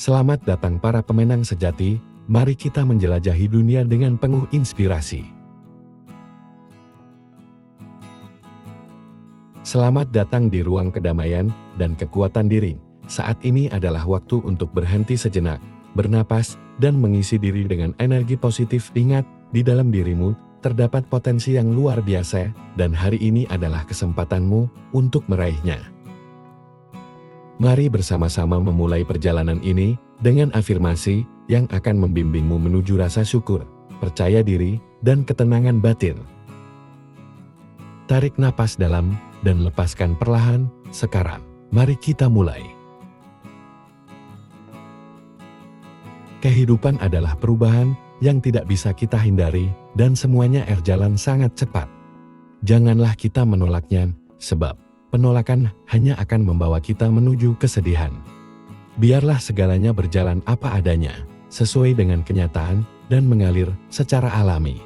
Selamat datang para pemenang sejati, mari kita menjelajahi dunia dengan penuh inspirasi. Selamat datang di ruang kedamaian dan kekuatan diri. Saat ini adalah waktu untuk berhenti sejenak, bernapas, dan mengisi diri dengan energi positif. Ingat, di dalam dirimu terdapat potensi yang luar biasa, dan hari ini adalah kesempatanmu untuk meraihnya. Mari bersama-sama memulai perjalanan ini dengan afirmasi yang akan membimbingmu menuju rasa syukur, percaya diri, dan ketenangan batin. Tarik napas dalam dan lepaskan perlahan. Sekarang, mari kita mulai. Kehidupan adalah perubahan yang tidak bisa kita hindari, dan semuanya berjalan sangat cepat. Janganlah kita menolaknya, sebab penolakan hanya akan membawa kita menuju kesedihan. Biarlah segalanya berjalan apa adanya, sesuai dengan kenyataan, dan mengalir secara alami.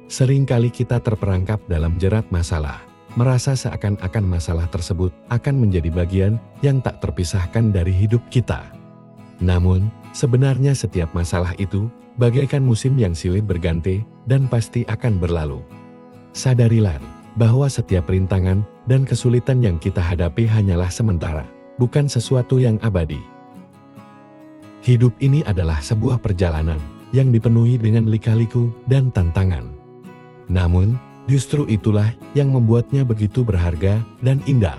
Seringkali kita terperangkap dalam jerat masalah, merasa seakan-akan masalah tersebut akan menjadi bagian yang tak terpisahkan dari hidup kita. Namun, sebenarnya setiap masalah itu bagaikan musim yang silih berganti dan pasti akan berlalu. Sadarilah bahwa setiap rintangan dan kesulitan yang kita hadapi hanyalah sementara, bukan sesuatu yang abadi. Hidup ini adalah sebuah perjalanan yang dipenuhi dengan lika-liku dan tantangan. Namun, justru itulah yang membuatnya begitu berharga dan indah.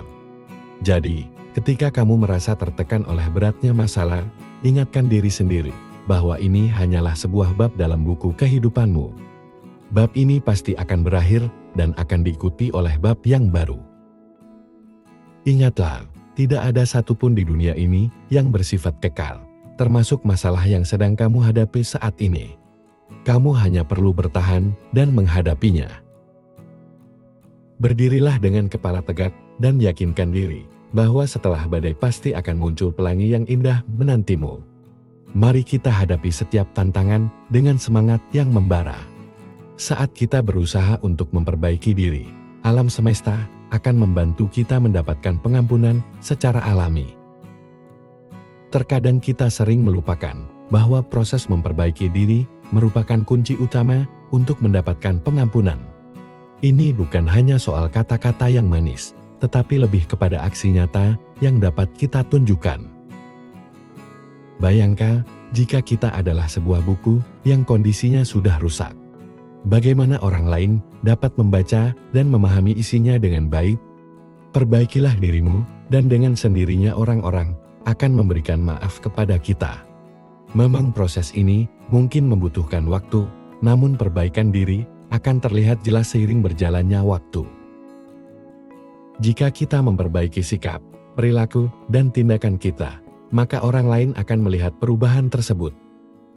Jadi, ketika kamu merasa tertekan oleh beratnya masalah, ingatkan diri sendiri bahwa ini hanyalah sebuah bab dalam buku kehidupanmu. Bab ini pasti akan berakhir dan akan diikuti oleh bab yang baru. Ingatlah, tidak ada satupun di dunia ini yang bersifat kekal, termasuk masalah yang sedang kamu hadapi saat ini. Kamu hanya perlu bertahan dan menghadapinya. Berdirilah dengan kepala tegak dan yakinkan diri bahwa setelah badai pasti akan muncul pelangi yang indah menantimu. Mari kita hadapi setiap tantangan dengan semangat yang membara. Saat kita berusaha untuk memperbaiki diri, alam semesta akan membantu kita mendapatkan pengampunan secara alami. Terkadang kita sering melupakan bahwa proses memperbaiki diri merupakan kunci utama untuk mendapatkan pengampunan. Ini bukan hanya soal kata-kata yang manis, tetapi lebih kepada aksi nyata yang dapat kita tunjukkan. Bayangkan jika kita adalah sebuah buku yang kondisinya sudah rusak. Bagaimana orang lain dapat membaca dan memahami isinya dengan baik? Perbaikilah dirimu, dan dengan sendirinya orang-orang akan memberikan maaf kepada kita. Memang proses ini mungkin membutuhkan waktu, namun perbaikan diri akan terlihat jelas seiring berjalannya waktu. Jika kita memperbaiki sikap, perilaku, dan tindakan kita, maka orang lain akan melihat perubahan tersebut.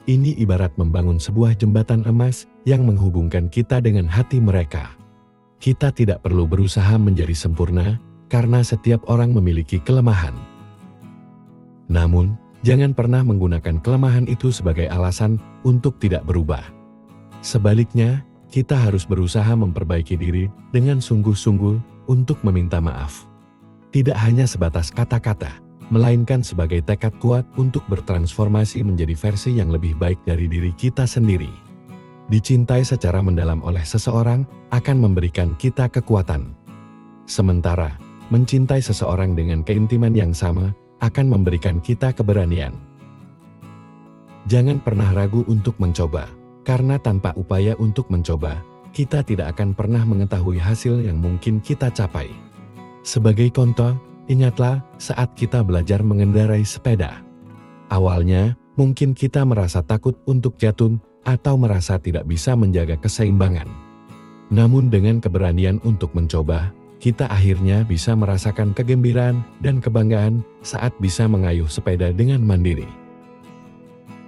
Ini ibarat membangun sebuah jembatan emas yang menghubungkan kita dengan hati mereka. Kita tidak perlu berusaha menjadi sempurna, karena setiap orang memiliki kelemahan. Namun, jangan pernah menggunakan kelemahan itu sebagai alasan untuk tidak berubah. Sebaliknya, kita harus berusaha memperbaiki diri dengan sungguh-sungguh untuk meminta maaf. Tidak hanya sebatas kata-kata, melainkan sebagai tekad kuat untuk bertransformasi menjadi versi yang lebih baik dari diri kita sendiri. Dicintai secara mendalam oleh seseorang akan memberikan kita kekuatan. Sementara, mencintai seseorang dengan keintiman yang sama akan memberikan kita keberanian. Jangan pernah ragu untuk mencoba, karena tanpa upaya untuk mencoba, kita tidak akan pernah mengetahui hasil yang mungkin kita capai. Sebagai contoh, ingatlah saat kita belajar mengendarai sepeda. Awalnya, mungkin kita merasa takut untuk jatuh atau merasa tidak bisa menjaga keseimbangan. Namun dengan keberanian untuk mencoba, kita akhirnya bisa merasakan kegembiraan dan kebanggaan saat bisa mengayuh sepeda dengan mandiri.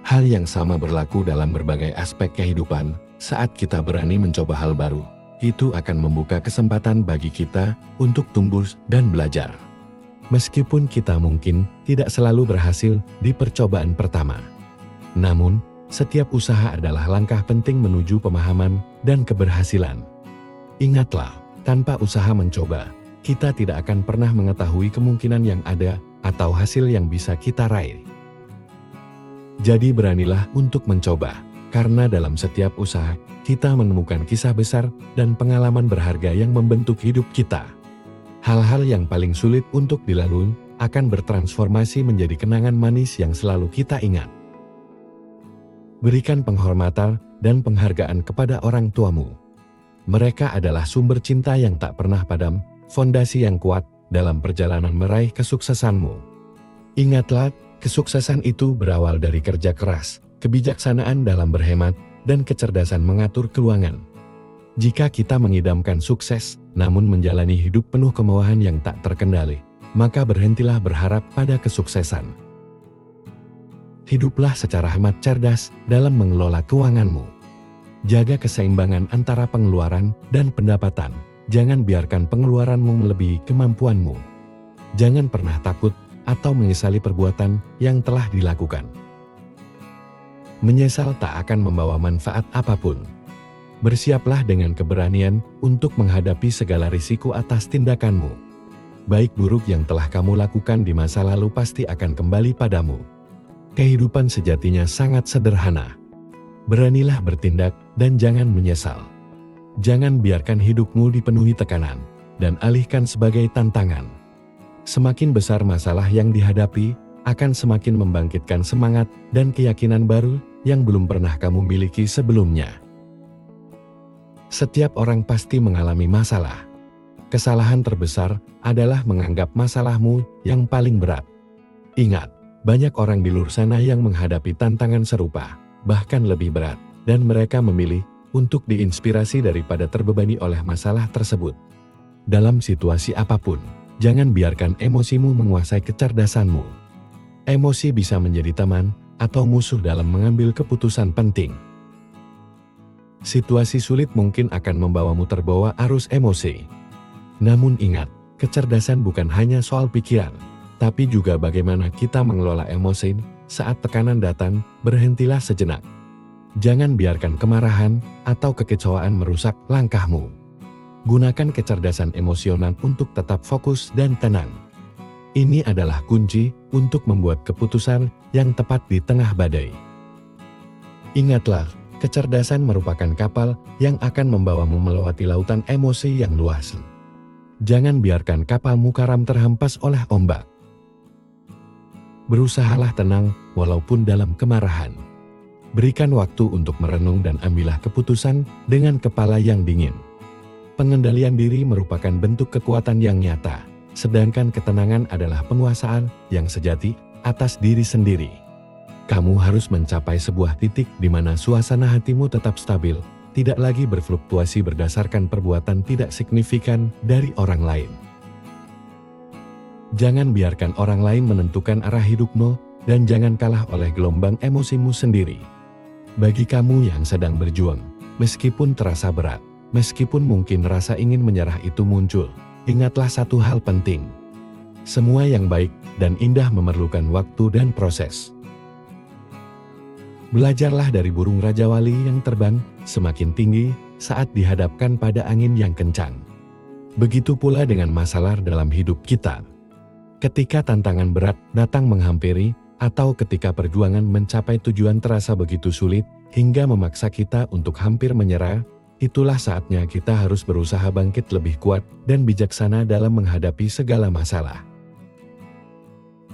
Hal yang sama berlaku dalam berbagai aspek kehidupan. Saat kita berani mencoba hal baru, itu akan membuka kesempatan bagi kita untuk tumbuh dan belajar. Meskipun kita mungkin tidak selalu berhasil di percobaan pertama. Namun, setiap usaha adalah langkah penting menuju pemahaman dan keberhasilan. Ingatlah, tanpa usaha mencoba, kita tidak akan pernah mengetahui kemungkinan yang ada atau hasil yang bisa kita raih. Jadi beranilah untuk mencoba, karena dalam setiap usaha, kita menemukan kisah besar dan pengalaman berharga yang membentuk hidup kita. Hal-hal yang paling sulit untuk dilalui akan bertransformasi menjadi kenangan manis yang selalu kita ingat. Berikan penghormatan dan penghargaan kepada orang tuamu. Mereka adalah sumber cinta yang tak pernah padam, fondasi yang kuat dalam perjalanan meraih kesuksesanmu. Ingatlah, kesuksesan itu berawal dari kerja keras, kebijaksanaan dalam berhemat, dan kecerdasan mengatur keuangan. Jika kita mengidamkan sukses, namun menjalani hidup penuh kemauan yang tak terkendali, maka berhentilah berharap pada kesuksesan. Hiduplah secara hemat cerdas dalam mengelola keuanganmu. Jaga keseimbangan antara pengeluaran dan pendapatan. Jangan biarkan pengeluaranmu melebihi kemampuanmu. Jangan pernah takut atau menyesali perbuatan yang telah dilakukan. Menyesal tak akan membawa manfaat apapun. Bersiaplah dengan keberanian untuk menghadapi segala risiko atas tindakanmu. Baik buruk yang telah kamu lakukan di masa lalu pasti akan kembali padamu. Kehidupan sejatinya sangat sederhana. Beranilah bertindak dan jangan menyesal. Jangan biarkan hidupmu dipenuhi tekanan dan alihkan sebagai tantangan. Semakin besar masalah yang dihadapi, akan semakin membangkitkan semangat dan keyakinan baru yang belum pernah kamu miliki sebelumnya. Setiap orang pasti mengalami masalah. Kesalahan terbesar adalah menganggap masalahmu yang paling berat. Ingat, banyak orang di luar sana yang menghadapi tantangan serupa, bahkan lebih berat, dan mereka memilih untuk diinspirasi daripada terbebani oleh masalah tersebut. Dalam situasi apapun, jangan biarkan emosimu menguasai kecerdasanmu. Emosi bisa menjadi teman atau musuh dalam mengambil keputusan penting. Situasi sulit mungkin akan membawamu terbawa arus emosi. Namun ingat, kecerdasan bukan hanya soal pikiran, tapi juga bagaimana kita mengelola emosi. Saat tekanan datang, berhentilah sejenak. Jangan biarkan kemarahan atau kekecewaan merusak langkahmu. Gunakan kecerdasan emosional untuk tetap fokus dan tenang. Ini adalah kunci untuk membuat keputusan yang tepat di tengah badai. Ingatlah, kecerdasan merupakan kapal yang akan membawamu melewati lautan emosi yang luas. Jangan biarkan kapalmu karam terhempas oleh ombak. Berusahalah tenang walaupun dalam kemarahan. Berikan waktu untuk merenung dan ambillah keputusan dengan kepala yang dingin. Pengendalian diri merupakan bentuk kekuatan yang nyata, sedangkan ketenangan adalah penguasaan yang sejati atas diri sendiri. Kamu harus mencapai sebuah titik di mana suasana hatimu tetap stabil, tidak lagi berfluktuasi berdasarkan perbuatan tidak signifikan dari orang lain. Jangan biarkan orang lain menentukan arah hidupmu, dan jangan kalah oleh gelombang emosimu sendiri. Bagi kamu yang sedang berjuang, meskipun terasa berat, meskipun mungkin rasa ingin menyerah itu muncul, ingatlah satu hal penting. Semua yang baik dan indah memerlukan waktu dan proses. Belajarlah dari burung Raja Wali yang terbang semakin tinggi saat dihadapkan pada angin yang kencang. Begitu pula dengan masalah dalam hidup kita. Ketika tantangan berat datang menghampiri, atau ketika perjuangan mencapai tujuan terasa begitu sulit, hingga memaksa kita untuk hampir menyerah, itulah saatnya kita harus berusaha bangkit lebih kuat dan bijaksana dalam menghadapi segala masalah.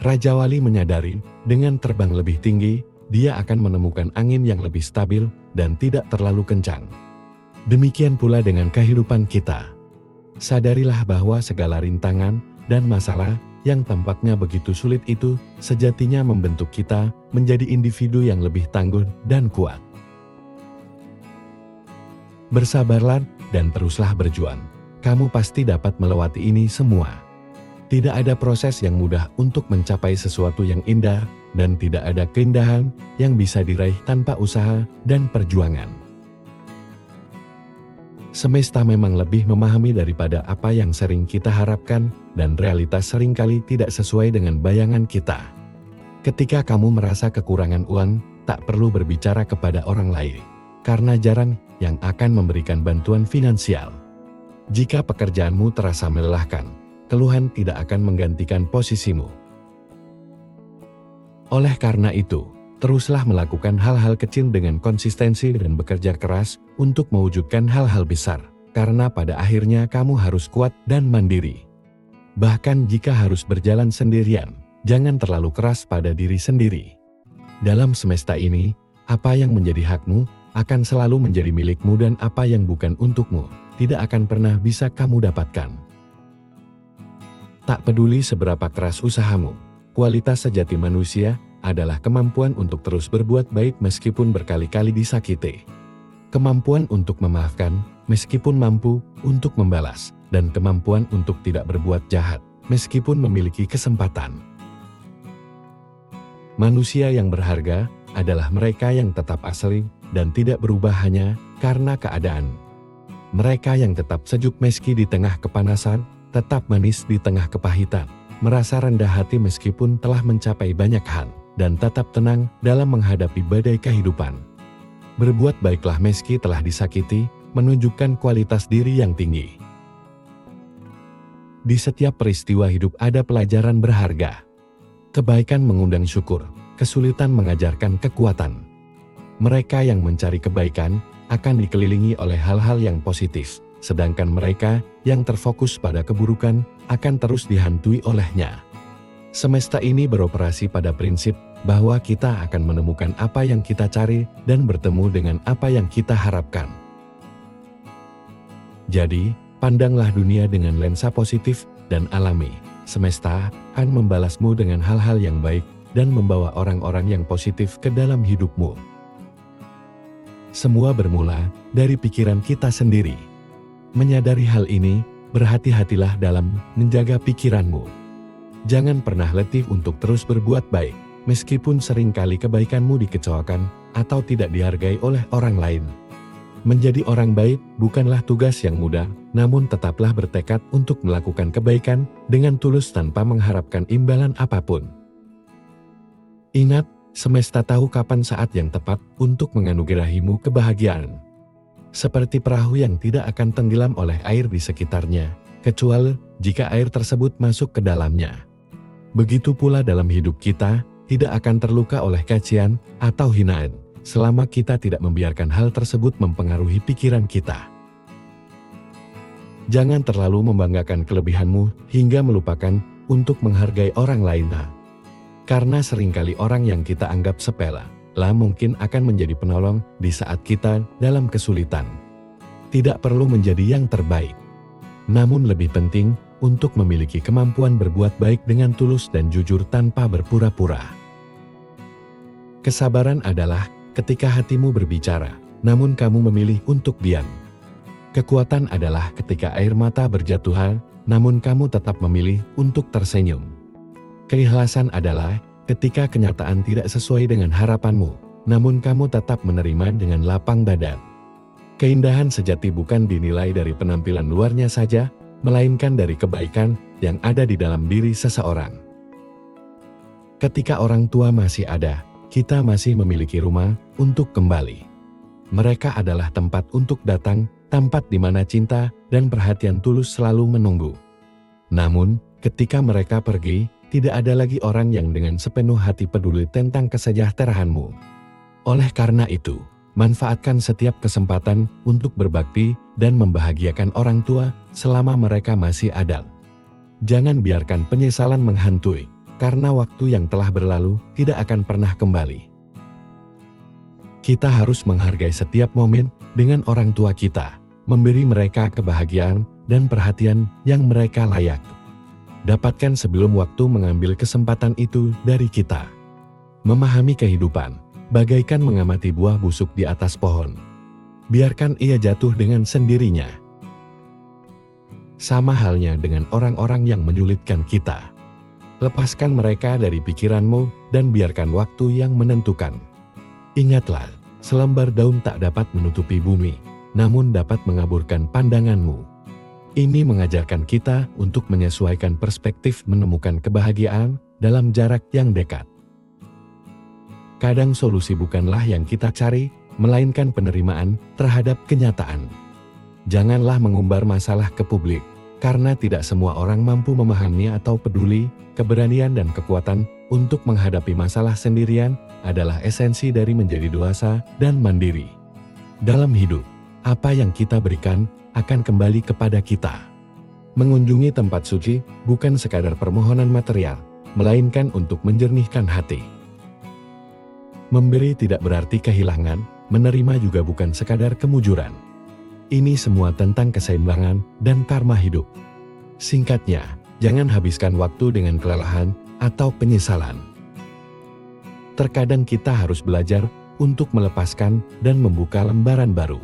Raja Wali menyadari, dengan terbang lebih tinggi, dia akan menemukan angin yang lebih stabil dan tidak terlalu kencang. Demikian pula dengan kehidupan kita. Sadarilah bahwa segala rintangan dan masalah yang tampaknya begitu sulit itu sejatinya membentuk kita menjadi individu yang lebih tangguh dan kuat. Bersabarlah dan teruslah berjuang. Kamu pasti dapat melewati ini semua. Tidak ada proses yang mudah untuk mencapai sesuatu yang indah, dan tidak ada keindahan yang bisa diraih tanpa usaha dan perjuangan. Semesta memang lebih memahami daripada apa yang sering kita harapkan, dan realitas seringkali tidak sesuai dengan bayangan kita. Ketika kamu merasa kekurangan uang, tak perlu berbicara kepada orang lain, karena jarang yang akan memberikan bantuan finansial. Jika pekerjaanmu terasa melelahkan, keluhan tidak akan menggantikan posisimu. Oleh karena itu, Teruslah melakukan hal-hal kecil dengan konsistensi dan bekerja keras untuk mewujudkan hal-hal besar, karena pada akhirnya kamu harus kuat dan mandiri. Bahkan jika harus berjalan sendirian, jangan terlalu keras pada diri sendiri. Dalam semesta ini, apa yang menjadi hakmu akan selalu menjadi milikmu dan apa yang bukan untukmu tidak akan pernah bisa kamu dapatkan. Tak peduli seberapa keras usahamu, kualitas sejati manusia adalah kemampuan untuk terus berbuat baik meskipun berkali-kali disakiti. Kemampuan untuk memaafkan meskipun mampu untuk membalas, dan kemampuan untuk tidak berbuat jahat meskipun memiliki kesempatan. Manusia yang berharga adalah mereka yang tetap asli dan tidak berubah hanya karena keadaan. Mereka yang tetap sejuk meski di tengah kepanasan, tetap manis di tengah kepahitan, merasa rendah hati meskipun telah mencapai banyak hal, dan tetap tenang dalam menghadapi badai kehidupan. Berbuat baiklah meski telah disakiti, menunjukkan kualitas diri yang tinggi. Di setiap peristiwa hidup ada pelajaran berharga. Kebaikan mengundang syukur, kesulitan mengajarkan kekuatan. Mereka yang mencari kebaikan akan dikelilingi oleh hal-hal yang positif, sedangkan mereka yang terfokus pada keburukan akan terus dihantui olehnya. Semesta ini beroperasi pada prinsip bahwa kita akan menemukan apa yang kita cari dan bertemu dengan apa yang kita harapkan. Jadi, pandanglah dunia dengan lensa positif dan alami. Semesta akan membalasmu dengan hal-hal yang baik dan membawa orang-orang yang positif ke dalam hidupmu. Semua bermula dari pikiran kita sendiri. Menyadari hal ini, berhati-hatilah dalam menjaga pikiranmu. Jangan pernah letih untuk terus berbuat baik, meskipun seringkali kebaikanmu dikecewakan atau tidak dihargai oleh orang lain. Menjadi orang baik bukanlah tugas yang mudah, namun tetaplah bertekad untuk melakukan kebaikan dengan tulus tanpa mengharapkan imbalan apapun. Ingat, semesta tahu kapan saat yang tepat untuk menganugerahimu kebahagiaan. Seperti perahu yang tidak akan tenggelam oleh air di sekitarnya, kecuali jika air tersebut masuk ke dalamnya. Begitu pula dalam hidup kita, tidak akan terluka oleh cacian atau hinaan, selama kita tidak membiarkan hal tersebut mempengaruhi pikiran kita. Jangan terlalu membanggakan kelebihanmu hingga melupakan untuk menghargai orang lain. Karena seringkali orang yang kita anggap sepele, mungkin akan menjadi penolong di saat kita dalam kesulitan. Tidak perlu menjadi yang terbaik, namun lebih penting untuk memiliki kemampuan berbuat baik dengan tulus dan jujur tanpa berpura-pura. Kesabaran adalah ketika hatimu berbicara, namun kamu memilih untuk diam. Kekuatan adalah ketika air mata berjatuhan, namun kamu tetap memilih untuk tersenyum. Keikhlasan adalah ketika kenyataan tidak sesuai dengan harapanmu, namun kamu tetap menerima dengan lapang dada. Keindahan sejati bukan dinilai dari penampilan luarnya saja, melainkan dari kebaikan yang ada di dalam diri seseorang. Ketika orang tua masih ada, kita masih memiliki rumah untuk kembali. Mereka adalah tempat untuk datang, tempat di mana cinta dan perhatian tulus selalu menunggu. Namun, ketika mereka pergi, tidak ada lagi orang yang dengan sepenuh hati peduli tentang kesejahteraanmu. Oleh karena itu, manfaatkan setiap kesempatan untuk berbakti dan membahagiakan orang tua selama mereka masih ada. Jangan biarkan penyesalan menghantui, karena waktu yang telah berlalu tidak akan pernah kembali. Kita harus menghargai setiap momen dengan orang tua kita, memberi mereka kebahagiaan dan perhatian yang mereka layak. Dapatkan sebelum waktu mengambil kesempatan itu dari kita. Memahami kehidupan, bagaikan mengamati buah busuk di atas pohon. Biarkan ia jatuh dengan sendirinya. Sama halnya dengan orang-orang yang menyulitkan kita. Lepaskan mereka dari pikiranmu dan biarkan waktu yang menentukan. Ingatlah, selembar daun tak dapat menutupi bumi, namun dapat mengaburkan pandanganmu. Ini mengajarkan kita untuk menyesuaikan perspektif menemukan kebahagiaan dalam jarak yang dekat. Kadang solusi bukanlah yang kita cari, melainkan penerimaan terhadap kenyataan. Janganlah mengumbar masalah ke publik, Karena tidak semua orang mampu memahami atau peduli, keberanian dan kekuatan untuk menghadapi masalah sendirian adalah esensi dari menjadi dewasa dan mandiri. Dalam hidup, apa yang kita berikan akan kembali kepada kita. Mengunjungi tempat suci bukan sekadar permohonan material, melainkan untuk menjernihkan hati. Memberi tidak berarti kehilangan, menerima juga bukan sekadar kemujuran. Ini semua tentang keseimbangan dan karma hidup. Singkatnya, jangan habiskan waktu dengan kelelahan atau penyesalan. Terkadang kita harus belajar untuk melepaskan dan membuka lembaran baru.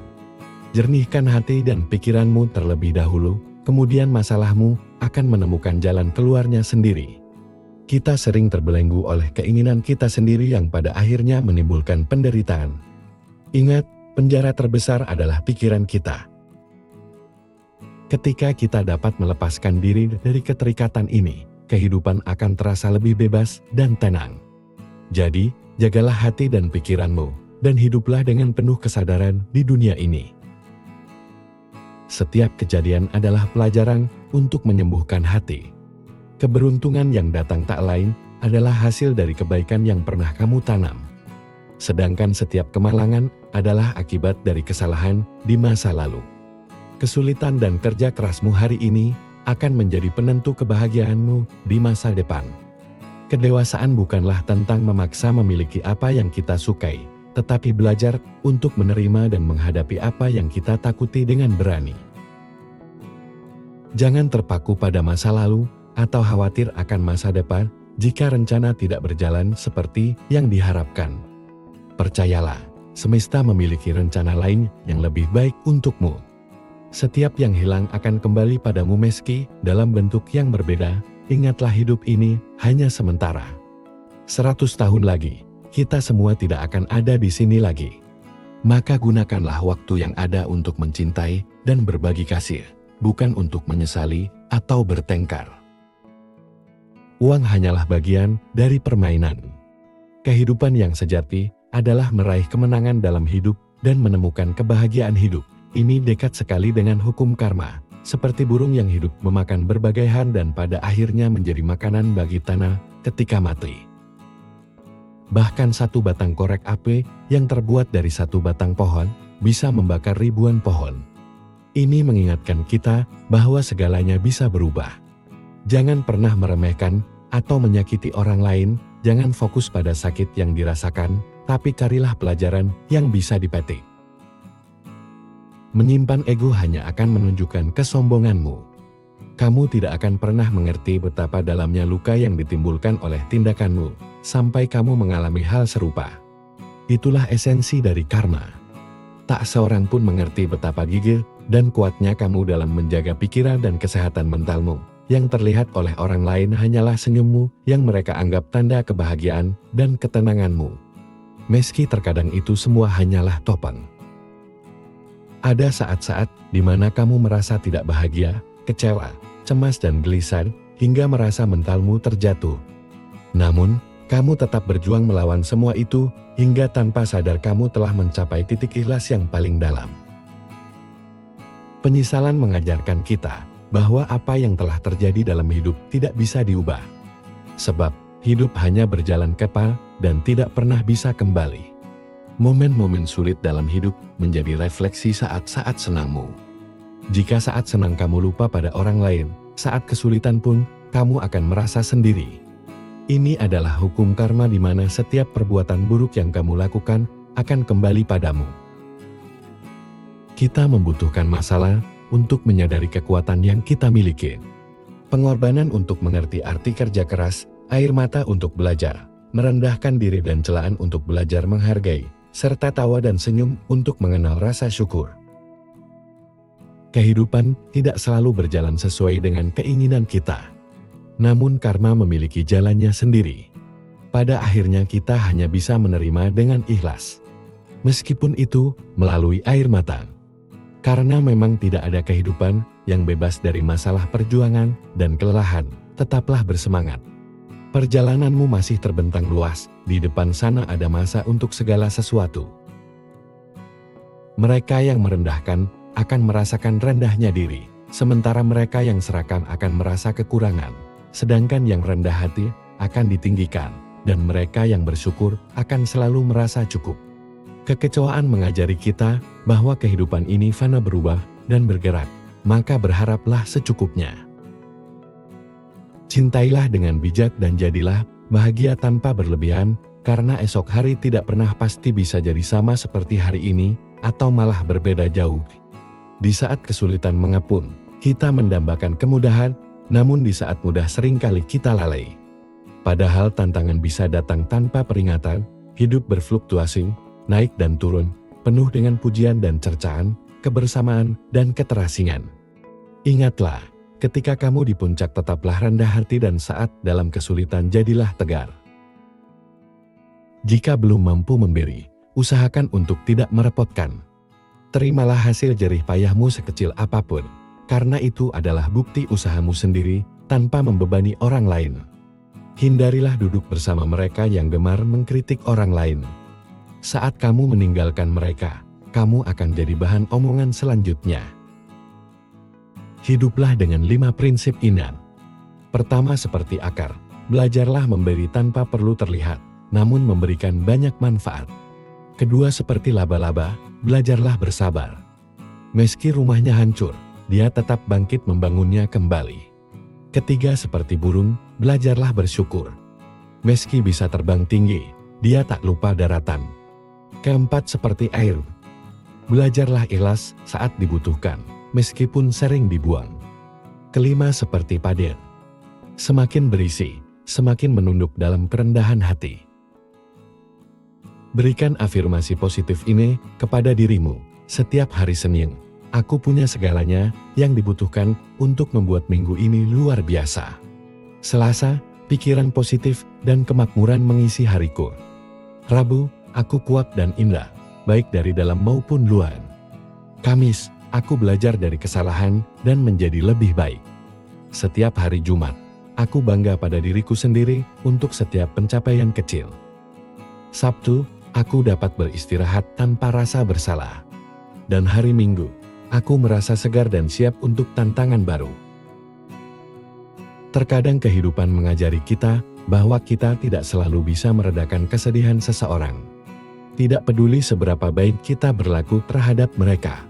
Jernihkan hati dan pikiranmu terlebih dahulu, kemudian masalahmu akan menemukan jalan keluarnya sendiri. Kita sering terbelenggu oleh keinginan kita sendiri yang pada akhirnya menimbulkan penderitaan. Ingat, penjara terbesar adalah pikiran kita. Ketika kita dapat melepaskan diri dari keterikatan ini, kehidupan akan terasa lebih bebas dan tenang. Jadi, jagalah hati dan pikiranmu, dan hiduplah dengan penuh kesadaran di dunia ini. Setiap kejadian adalah pelajaran untuk menyembuhkan hati. Keberuntungan yang datang tak lain adalah hasil dari kebaikan yang pernah kamu tanam. Sedangkan setiap kemalangan adalah akibat dari kesalahan di masa lalu. Kesulitan dan kerja kerasmu hari ini akan menjadi penentu kebahagiaanmu di masa depan. Kedewasaan bukanlah tentang memaksa memiliki apa yang kita sukai, tetapi belajar untuk menerima dan menghadapi apa yang kita takuti dengan berani. Jangan terpaku pada masa lalu atau khawatir akan masa depan jika rencana tidak berjalan seperti yang diharapkan. Percayalah, semesta memiliki rencana lain yang lebih baik untukmu. Setiap yang hilang akan kembali padamu meski dalam bentuk yang berbeda. Ingatlah hidup ini hanya sementara. 100 tahun lagi, kita semua tidak akan ada di sini lagi. Maka gunakanlah waktu yang ada untuk mencintai dan berbagi kasih, bukan untuk menyesali atau bertengkar. Uang hanyalah bagian dari permainan. Kehidupan yang sejati adalah meraih kemenangan dalam hidup dan menemukan kebahagiaan hidup. Ini dekat sekali dengan hukum karma, seperti burung yang hidup memakan berbagai hal dan pada akhirnya menjadi makanan bagi tanah ketika mati. Bahkan satu batang korek api yang terbuat dari satu batang pohon bisa membakar ribuan pohon. Ini mengingatkan kita bahwa segalanya bisa berubah. Jangan pernah meremehkan atau menyakiti orang lain, jangan fokus pada sakit yang dirasakan, tapi carilah pelajaran yang bisa dipetik. Menyimpan ego hanya akan menunjukkan kesombonganmu. Kamu tidak akan pernah mengerti betapa dalamnya luka yang ditimbulkan oleh tindakanmu, sampai kamu mengalami hal serupa. Itulah esensi dari karma. Tak seorang pun mengerti betapa gigih dan kuatnya kamu dalam menjaga pikiran dan kesehatan mentalmu. Yang terlihat oleh orang lain hanyalah senyummu yang mereka anggap tanda kebahagiaan dan ketenanganmu. Meski terkadang itu semua hanyalah topeng. Ada saat-saat di mana kamu merasa tidak bahagia, kecewa, cemas dan gelisah, hingga merasa mentalmu terjatuh. Namun, kamu tetap berjuang melawan semua itu, hingga tanpa sadar kamu telah mencapai titik ikhlas yang paling dalam. Penyesalan mengajarkan kita bahwa apa yang telah terjadi dalam hidup tidak bisa diubah. Sebab, hidup hanya berjalan kepal dan tidak pernah bisa kembali. Momen-momen sulit dalam hidup menjadi refleksi saat-saat senangmu. Jika saat senang kamu lupa pada orang lain, saat kesulitan pun kamu akan merasa sendiri. Ini adalah hukum karma di mana setiap perbuatan buruk yang kamu lakukan akan kembali padamu. Kita membutuhkan masalah untuk menyadari kekuatan yang kita miliki. Pengorbanan untuk mengerti arti kerja keras, air mata untuk belajar, merendahkan diri dan celaan untuk belajar menghargai, serta tawa dan senyum untuk mengenal rasa syukur. Kehidupan tidak selalu berjalan sesuai dengan keinginan kita. Namun karma memiliki jalannya sendiri. Pada akhirnya kita hanya bisa menerima dengan ikhlas. Meskipun itu melalui air mata. Karena memang tidak ada kehidupan yang bebas dari masalah perjuangan dan kelelahan, tetaplah bersemangat. Perjalananmu masih terbentang luas, di depan sana ada masa untuk segala sesuatu. Mereka yang merendahkan akan merasakan rendahnya diri, sementara mereka yang serakah akan merasa kekurangan, sedangkan yang rendah hati akan ditinggikan, dan mereka yang bersyukur akan selalu merasa cukup. Kekecewaan mengajari kita bahwa kehidupan ini fana, berubah dan bergerak, maka berharaplah secukupnya. Cintailah dengan bijak dan jadilah bahagia tanpa berlebihan, karena esok hari tidak pernah pasti bisa jadi sama seperti hari ini, atau malah berbeda jauh. Di saat kesulitan mengepung, kita mendambakan kemudahan, namun di saat mudah seringkali kita lalai. Padahal tantangan bisa datang tanpa peringatan, hidup berfluktuasi, naik dan turun, penuh dengan pujian dan cercaan, kebersamaan dan keterasingan. Ingatlah, ketika kamu di puncak tetaplah rendah hati, dan saat dalam kesulitan jadilah tegar. Jika belum mampu memberi, usahakan untuk tidak merepotkan. Terimalah hasil jerih payahmu sekecil apapun, karena itu adalah bukti usahamu sendiri, tanpa membebani orang lain. Hindarilah duduk bersama mereka yang gemar mengkritik orang lain. Saat kamu meninggalkan mereka, kamu akan jadi bahan omongan selanjutnya. Hiduplah dengan 5 prinsip inang. Pertama, seperti akar, belajarlah memberi tanpa perlu terlihat, namun memberikan banyak manfaat. Kedua, seperti laba-laba, belajarlah bersabar. Meski rumahnya hancur, dia tetap bangkit membangunnya kembali. Ketiga, seperti burung, belajarlah bersyukur. Meski bisa terbang tinggi, dia tak lupa daratan. Keempat, seperti air, belajarlah ikhlas saat dibutuhkan, meskipun sering dibuang. Kelima, seperti padat, semakin berisi, semakin menunduk dalam kerendahan hati. Berikan afirmasi positif ini kepada dirimu setiap hari Senin. Aku punya segalanya yang dibutuhkan untuk membuat minggu ini luar biasa. Selasa, pikiran positif dan kemakmuran mengisi hariku. Rabu, aku kuat dan indah, baik dari dalam maupun luar. Kamis, aku belajar dari kesalahan dan menjadi lebih baik. Setiap hari Jumat, aku bangga pada diriku sendiri untuk setiap pencapaian kecil. Sabtu, aku dapat beristirahat tanpa rasa bersalah. Dan hari Minggu, aku merasa segar dan siap untuk tantangan baru. Terkadang kehidupan mengajari kita bahwa kita tidak selalu bisa meredakan kesedihan seseorang. Tidak peduli seberapa baik kita berlaku terhadap mereka.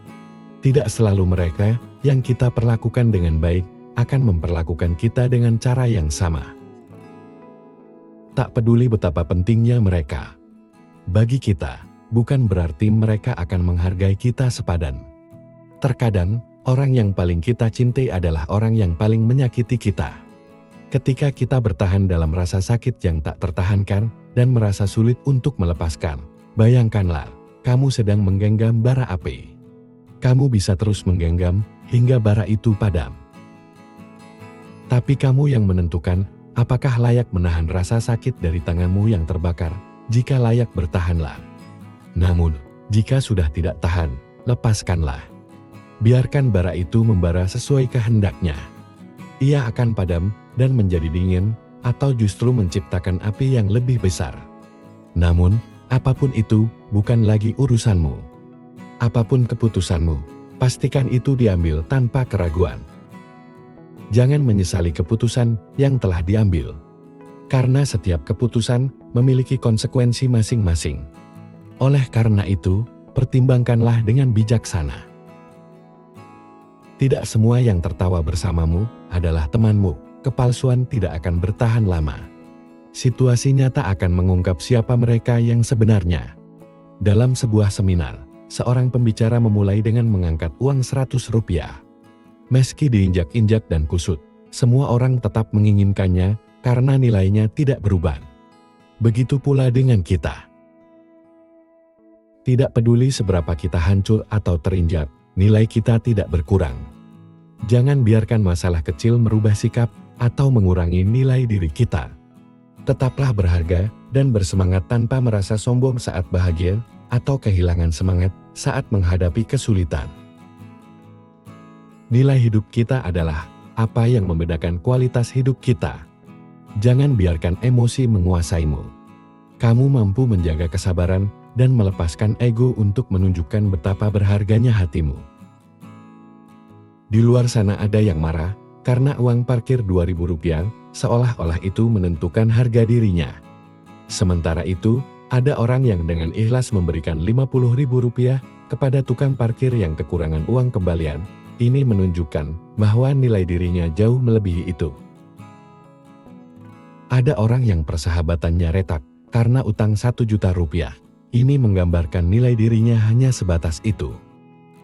Tidak selalu mereka yang kita perlakukan dengan baik akan memperlakukan kita dengan cara yang sama. Tak peduli betapa pentingnya mereka bagi kita, bukan berarti mereka akan menghargai kita sepadan. Terkadang, orang yang paling kita cintai adalah orang yang paling menyakiti kita. Ketika kita bertahan dalam rasa sakit yang tak tertahankan dan merasa sulit untuk melepaskan, bayangkanlah, kamu sedang menggenggam bara api. Kamu bisa terus menggenggam hingga bara itu padam. Tapi kamu yang menentukan apakah layak menahan rasa sakit dari tanganmu yang terbakar. Jika layak, bertahanlah. Namun, jika sudah tidak tahan, lepaskanlah. Biarkan bara itu membara sesuai kehendaknya. Ia akan padam dan menjadi dingin, atau justru menciptakan api yang lebih besar. Namun, apapun itu bukan lagi urusanmu. Apapun keputusanmu, pastikan itu diambil tanpa keraguan. Jangan menyesali keputusan yang telah diambil. Karena setiap keputusan memiliki konsekuensi masing-masing. Oleh karena itu, pertimbangkanlah dengan bijaksana. Tidak semua yang tertawa bersamamu adalah temanmu. Kepalsuan tidak akan bertahan lama. Situasi nyata akan mengungkap siapa mereka yang sebenarnya. Dalam sebuah seminar, seorang pembicara memulai dengan mengangkat uang Rp100. Meski diinjak-injak dan kusut, semua orang tetap menginginkannya karena nilainya tidak berubah. Begitu pula dengan kita. Tidak peduli seberapa kita hancur atau terinjak, nilai kita tidak berkurang. Jangan biarkan masalah kecil merubah sikap atau mengurangi nilai diri kita. Tetaplah berharga dan bersemangat tanpa merasa sombong saat bahagia atau kehilangan semangat saat menghadapi kesulitan. Nilai hidup kita adalah apa yang membedakan kualitas hidup kita. Jangan biarkan emosi menguasaimu. Kamu mampu menjaga kesabaran dan melepaskan ego untuk menunjukkan betapa berharganya hatimu. Di luar sana ada yang marah karena uang parkir Rp2.000 seolah-olah itu menentukan harga dirinya. Sementara itu, ada orang yang dengan ikhlas memberikan Rp50.000 kepada tukang parkir yang kekurangan uang kembalian. Ini menunjukkan bahwa nilai dirinya jauh melebihi itu. Ada orang yang persahabatannya retak karena utang Rp1.000.000. Ini menggambarkan nilai dirinya hanya sebatas itu.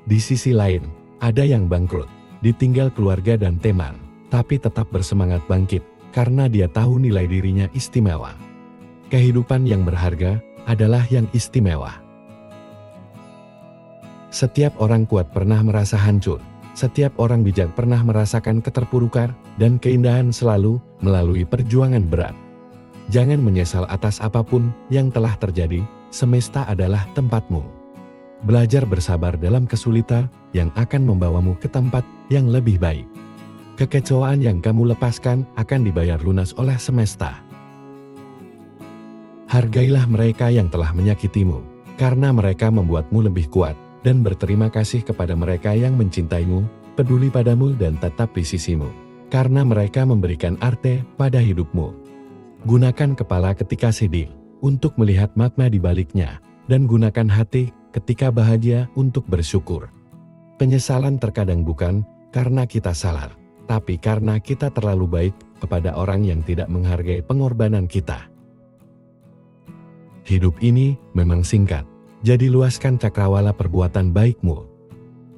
Di sisi lain, ada yang bangkrut, ditinggal keluarga dan teman, tapi tetap bersemangat bangkit karena dia tahu nilai dirinya istimewa. Kehidupan yang berharga adalah yang istimewa. Setiap orang kuat pernah merasa hancur. Setiap orang bijak pernah merasakan keterpurukan dan keindahan selalu melalui perjuangan berat. Jangan menyesal atas apapun yang telah terjadi, semesta adalah tempatmu. Belajar bersabar dalam kesulitan yang akan membawamu ke tempat yang lebih baik. Kekecewaan yang kamu lepaskan akan dibayar lunas oleh semesta. Hargailah mereka yang telah menyakitimu, karena mereka membuatmu lebih kuat. Dan berterima kasih kepada mereka yang mencintaimu, peduli padamu dan tetap di sisimu. Karena mereka memberikan arti pada hidupmu. Gunakan kepala ketika sedih, untuk melihat makna di baliknya. Dan gunakan hati ketika bahagia untuk bersyukur. Penyesalan terkadang bukan karena kita salah, tapi karena kita terlalu baik kepada orang yang tidak menghargai pengorbanan kita. Hidup ini memang singkat. Jadi luaskan cakrawala perbuatan baikmu.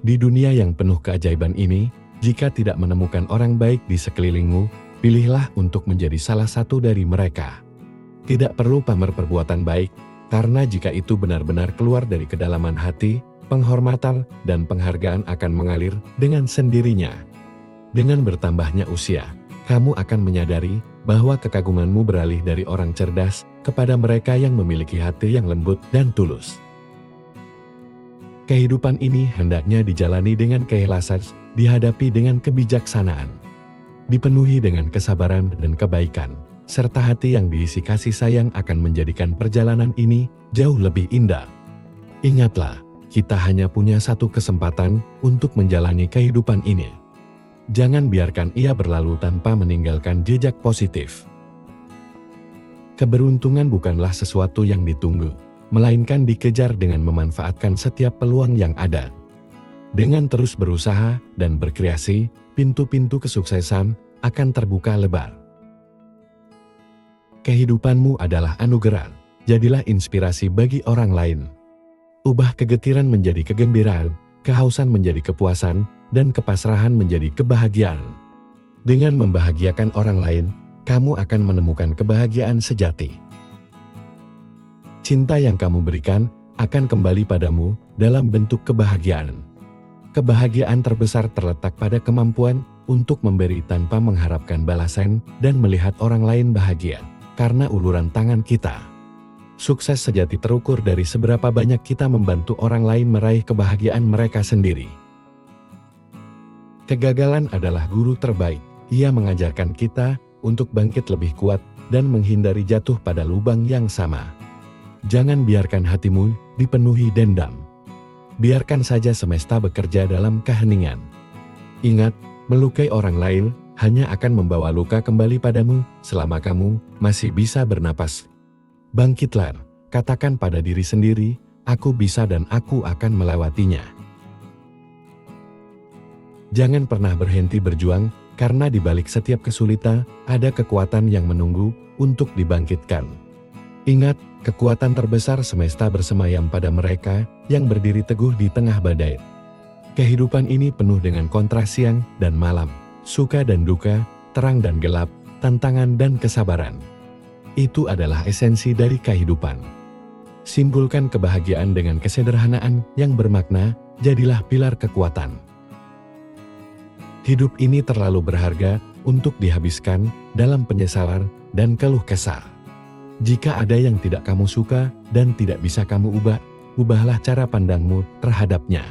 Di dunia yang penuh keajaiban ini, jika tidak menemukan orang baik di sekelilingmu, pilihlah untuk menjadi salah satu dari mereka. Tidak perlu pamer perbuatan baik, karena jika itu benar-benar keluar dari kedalaman hati, penghormatan dan penghargaan akan mengalir dengan sendirinya. Dengan bertambahnya usia, kamu akan menyadari bahwa kekagumanmu beralih dari orang cerdas kepada mereka yang memiliki hati yang lembut dan tulus. Kehidupan ini hendaknya dijalani dengan keikhlasan, dihadapi dengan kebijaksanaan, dipenuhi dengan kesabaran dan kebaikan, serta hati yang diisi kasih sayang akan menjadikan perjalanan ini jauh lebih indah. Ingatlah, kita hanya punya satu kesempatan untuk menjalani kehidupan ini. Jangan biarkan ia berlalu tanpa meninggalkan jejak positif. Keberuntungan bukanlah sesuatu yang ditunggu, melainkan dikejar dengan memanfaatkan setiap peluang yang ada. Dengan terus berusaha dan berkreasi, pintu-pintu kesuksesan akan terbuka lebar. Kehidupanmu adalah anugerah, jadilah inspirasi bagi orang lain. Ubah kegetiran menjadi kegembiraan, kehausan menjadi kepuasan, dan kepasrahan menjadi kebahagiaan. Dengan membahagiakan orang lain, kamu akan menemukan kebahagiaan sejati. Cinta yang kamu berikan akan kembali padamu dalam bentuk kebahagiaan. Kebahagiaan terbesar terletak pada kemampuan untuk memberi tanpa mengharapkan balasan dan melihat orang lain bahagia karena uluran tangan kita. Sukses sejati terukur dari seberapa banyak kita membantu orang lain meraih kebahagiaan mereka sendiri. Kegagalan adalah guru terbaik. Ia mengajarkan kita untuk bangkit lebih kuat dan menghindari jatuh pada lubang yang sama. Jangan biarkan hatimu dipenuhi dendam. Biarkan saja semesta bekerja dalam keheningan. Ingat, melukai orang lain hanya akan membawa luka kembali padamu selama kamu masih bisa bernapas. Bangkitlah, katakan pada diri sendiri, aku bisa dan aku akan melewatinya. Jangan pernah berhenti berjuang, karena di balik setiap kesulitan ada kekuatan yang menunggu untuk dibangkitkan. Ingat, kekuatan terbesar semesta bersemayam pada mereka yang berdiri teguh di tengah badai. Kehidupan ini penuh dengan kontras siang dan malam, suka dan duka, terang dan gelap, tantangan dan kesabaran. Itu adalah esensi dari kehidupan. Simpulkan kebahagiaan dengan kesederhanaan yang bermakna, jadilah pilar kekuatan. Hidup ini terlalu berharga untuk dihabiskan dalam penyesalan dan keluh kesah. Jika ada yang tidak kamu suka dan tidak bisa kamu ubah, ubahlah cara pandangmu terhadapnya.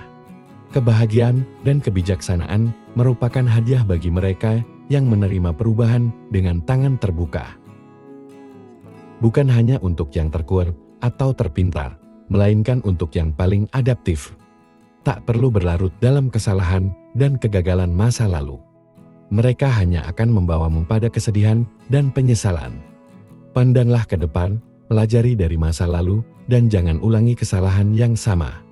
Kebahagiaan dan kebijaksanaan merupakan hadiah bagi mereka yang menerima perubahan dengan tangan terbuka. Bukan hanya untuk yang terkuat atau terpintar, melainkan untuk yang paling adaptif. Tak perlu berlarut dalam kesalahan dan kegagalan masa lalu. Mereka hanya akan membawamu pada kesedihan dan penyesalan. Pandanglah ke depan, pelajari dari masa lalu, dan jangan ulangi kesalahan yang sama.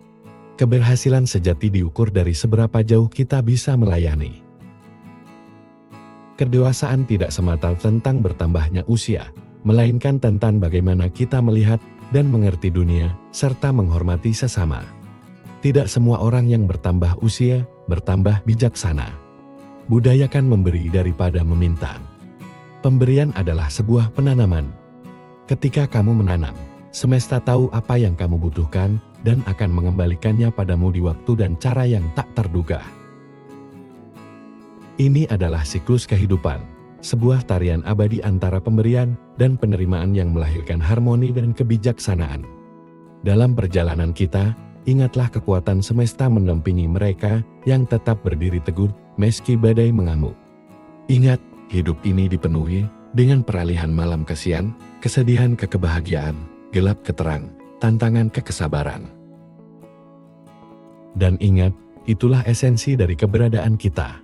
Keberhasilan sejati diukur dari seberapa jauh kita bisa melayani. Kedewasaan tidak semata tentang bertambahnya usia, melainkan tentang bagaimana kita melihat dan mengerti dunia, serta menghormati sesama. Tidak semua orang yang bertambah usia, bertambah bijaksana. Budayakan memberi daripada meminta. Pemberian adalah sebuah penanaman. Ketika kamu menanam, semesta tahu apa yang kamu butuhkan dan akan mengembalikannya padamu di waktu dan cara yang tak terduga. Ini adalah siklus kehidupan, sebuah tarian abadi antara pemberian dan penerimaan yang melahirkan harmoni dan kebijaksanaan. Dalam perjalanan kita, ingatlah kekuatan semesta mendampingi mereka yang tetap berdiri teguh meski badai mengamuk. Ingat, hidup ini dipenuhi dengan peralihan malam ke siang, kesedihan ke kebahagiaan, gelap ke terang, tantangan ke kesabaran. Dan ingat, itulah esensi dari keberadaan kita.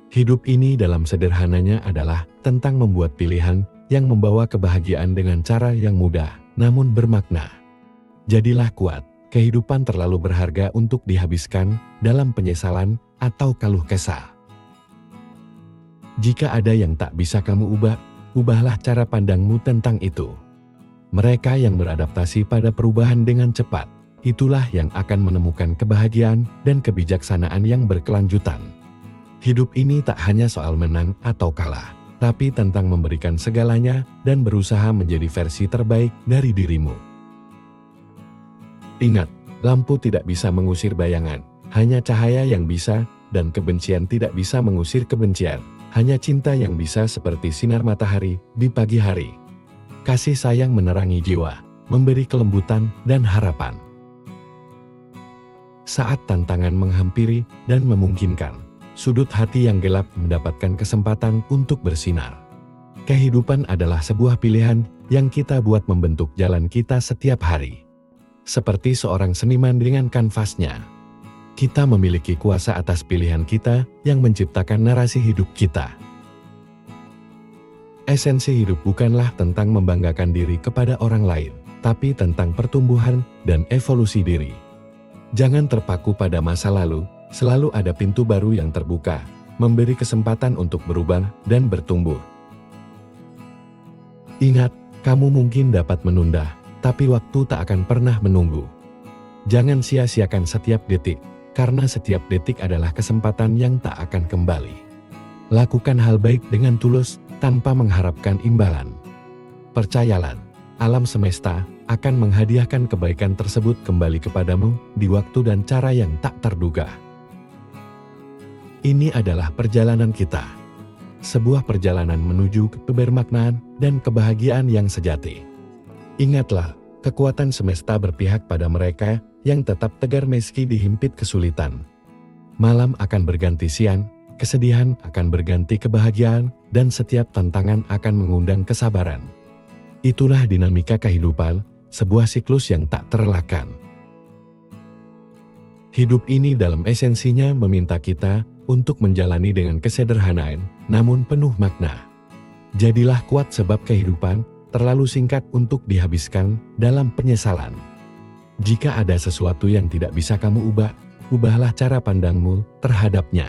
Hidup ini dalam sederhananya adalah tentang membuat pilihan yang membawa kebahagiaan dengan cara yang mudah, namun bermakna. Jadilah kuat, kehidupan terlalu berharga untuk dihabiskan dalam penyesalan atau keluh kesah. Jika ada yang tak bisa kamu ubah, ubahlah cara pandangmu tentang itu. Mereka yang beradaptasi pada perubahan dengan cepat, itulah yang akan menemukan kebahagiaan dan kebijaksanaan yang berkelanjutan. Hidup ini tak hanya soal menang atau kalah, tapi tentang memberikan segalanya dan berusaha menjadi versi terbaik dari dirimu. Ingat, lampu tidak bisa mengusir bayangan, hanya cahaya yang bisa, dan kebencian tidak bisa mengusir kebencian, hanya cinta yang bisa seperti sinar matahari di pagi hari. Kasih sayang menerangi jiwa, memberi kelembutan dan harapan. Saat tantangan menghampiri dan memungkinkan, sudut hati yang gelap mendapatkan kesempatan untuk bersinar. Kehidupan adalah sebuah pilihan yang kita buat membentuk jalan kita setiap hari. Seperti seorang seniman dengan kanvasnya. Kita memiliki kuasa atas pilihan kita yang menciptakan narasi hidup kita. Esensi hidup bukanlah tentang membanggakan diri kepada orang lain, tapi tentang pertumbuhan dan evolusi diri. Jangan terpaku pada masa lalu, selalu ada pintu baru yang terbuka, memberi kesempatan untuk berubah dan bertumbuh. Ingat, kamu mungkin dapat menunda, tapi waktu tak akan pernah menunggu. Jangan sia-siakan setiap detik, karena setiap detik adalah kesempatan yang tak akan kembali. Lakukan hal baik dengan tulus, tanpa mengharapkan imbalan. Percayalah, alam semesta akan menghadiahkan kebaikan tersebut kembali kepadamu di waktu dan cara yang tak terduga. Ini adalah perjalanan kita. Sebuah perjalanan menuju kebermaknaan dan kebahagiaan yang sejati. Ingatlah, kekuatan semesta berpihak pada mereka yang tetap tegar meski dihimpit kesulitan. Malam akan berganti siang, kesedihan akan berganti kebahagiaan, dan setiap tantangan akan mengundang kesabaran. Itulah dinamika kehidupan, sebuah siklus yang tak terelakkan. Hidup ini dalam esensinya meminta kita untuk menjalani dengan kesederhanaan, namun penuh makna. Jadilah kuat sebab kehidupan terlalu singkat untuk dihabiskan dalam penyesalan. Jika ada sesuatu yang tidak bisa kamu ubah, ubahlah cara pandangmu terhadapnya.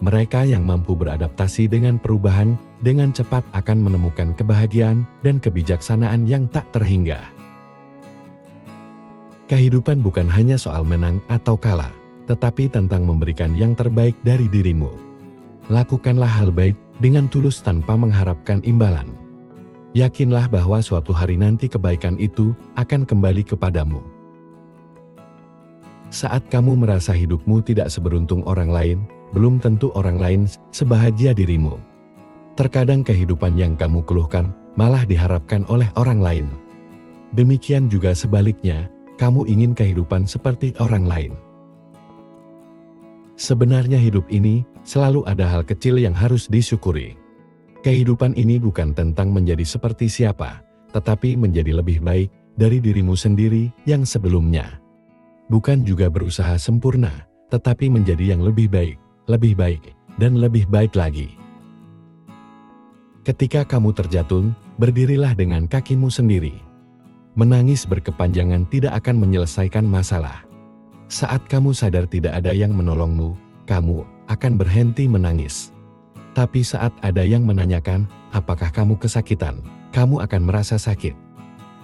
Mereka yang mampu beradaptasi dengan perubahan dengan cepat akan menemukan kebahagiaan dan kebijaksanaan yang tak terhingga. Kehidupan bukan hanya soal menang atau kalah, tetapi tentang memberikan yang terbaik dari dirimu. Lakukanlah hal baik dengan tulus tanpa mengharapkan imbalan. Yakinlah bahwa suatu hari nanti kebaikan itu akan kembali kepadamu. Saat kamu merasa hidupmu tidak seberuntung orang lain, belum tentu orang lain sebahagia dirimu. Terkadang kehidupan yang kamu keluhkan malah diharapkan oleh orang lain. Demikian juga sebaliknya, kamu ingin kehidupan seperti orang lain. Sebenarnya hidup ini selalu ada hal kecil yang harus disyukuri. Kehidupan ini bukan tentang menjadi seperti siapa, tetapi menjadi lebih baik dari dirimu sendiri yang sebelumnya. Bukan juga berusaha sempurna, tetapi menjadi yang lebih baik, lebih baik, dan lebih baik lagi. Ketika kamu terjatuh, berdirilah dengan kakimu sendiri. Menangis berkepanjangan tidak akan menyelesaikan masalah. Saat kamu sadar tidak ada yang menolongmu, kamu akan berhenti menangis. Tapi saat ada yang menanyakan, apakah kamu kesakitan, kamu akan merasa sakit.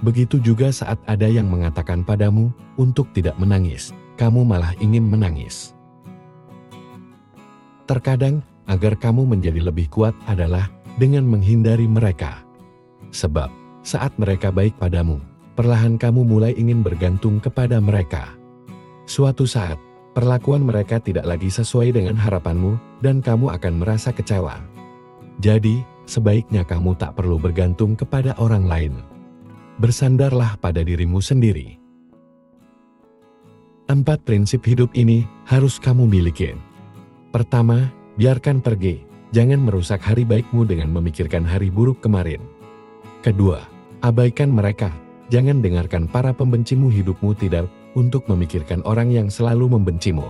Begitu juga saat ada yang mengatakan padamu untuk tidak menangis, kamu malah ingin menangis. Terkadang, agar kamu menjadi lebih kuat adalah dengan menghindari mereka. Sebab, saat mereka baik padamu, perlahan kamu mulai ingin bergantung kepada mereka. Suatu saat, perlakuan mereka tidak lagi sesuai dengan harapanmu, dan kamu akan merasa kecewa. Jadi, sebaiknya kamu tak perlu bergantung kepada orang lain. Bersandarlah pada dirimu sendiri. 4 prinsip hidup ini harus kamu miliki. Pertama, biarkan pergi. Jangan merusak hari baikmu dengan memikirkan hari buruk kemarin. Kedua, abaikan mereka. Jangan dengarkan para pembencimu. Hidupmu tidak untuk memikirkan orang yang selalu membencimu.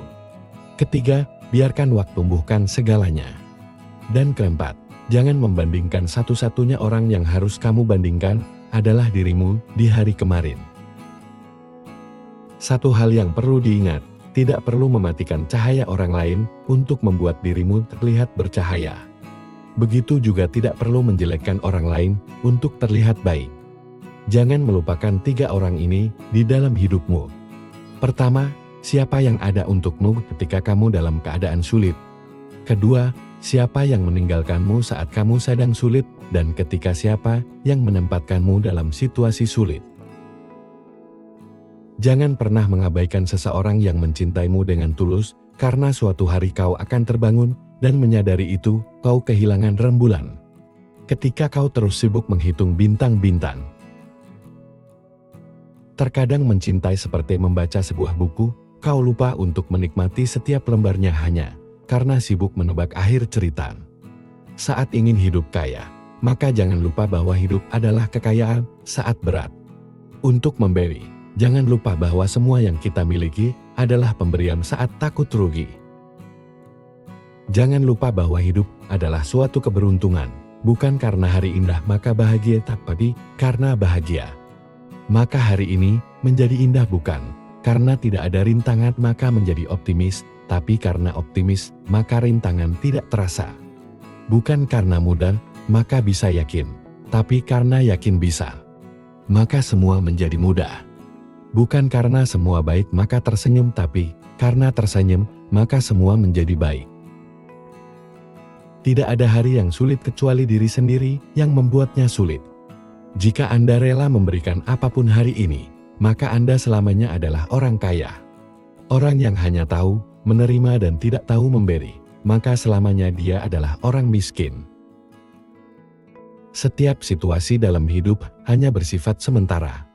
Ketiga, biarkan waktu tumbuhkan segalanya. Dan keempat, jangan membandingkan. Satu-satunya orang yang harus kamu bandingkan adalah dirimu di hari kemarin. Satu hal yang perlu diingat, tidak perlu mematikan cahaya orang lain untuk membuat dirimu terlihat bercahaya. Begitu juga tidak perlu menjelekkan orang lain untuk terlihat baik. Jangan melupakan 3 orang ini di dalam hidupmu. Pertama, siapa yang ada untukmu ketika kamu dalam keadaan sulit. Kedua, siapa yang meninggalkanmu saat kamu sedang sulit, dan ketika siapa yang menempatkanmu dalam situasi sulit. Jangan pernah mengabaikan seseorang yang mencintaimu dengan tulus, karena suatu hari kau akan terbangun, dan menyadari itu, kau kehilangan rembulan. Ketika kau terus sibuk menghitung bintang-bintang. Terkadang mencintai seperti membaca sebuah buku, kau lupa untuk menikmati setiap lembarnya hanya karena sibuk menebak akhir cerita. Saat ingin hidup kaya, maka jangan lupa bahwa hidup adalah kekayaan saat berat. Untuk memberi, jangan lupa bahwa semua yang kita miliki adalah pemberian saat takut rugi. Jangan lupa bahwa hidup adalah suatu keberuntungan, bukan karena hari indah maka bahagia, tapi karena bahagia. Maka hari ini menjadi indah bukan karena tidak ada rintangan maka menjadi optimis, tapi karena optimis maka rintangan tidak terasa. Bukan karena mudah maka bisa yakin, tapi karena yakin bisa, maka semua menjadi mudah. Bukan karena semua baik maka tersenyum, tapi karena tersenyum maka semua menjadi baik. Tidak ada hari yang sulit kecuali diri sendiri yang membuatnya sulit. Jika Anda rela memberikan apapun hari ini, maka Anda selamanya adalah orang kaya. Orang yang hanya tahu menerima dan tidak tahu memberi, maka selamanya dia adalah orang miskin. Setiap situasi dalam hidup hanya bersifat sementara.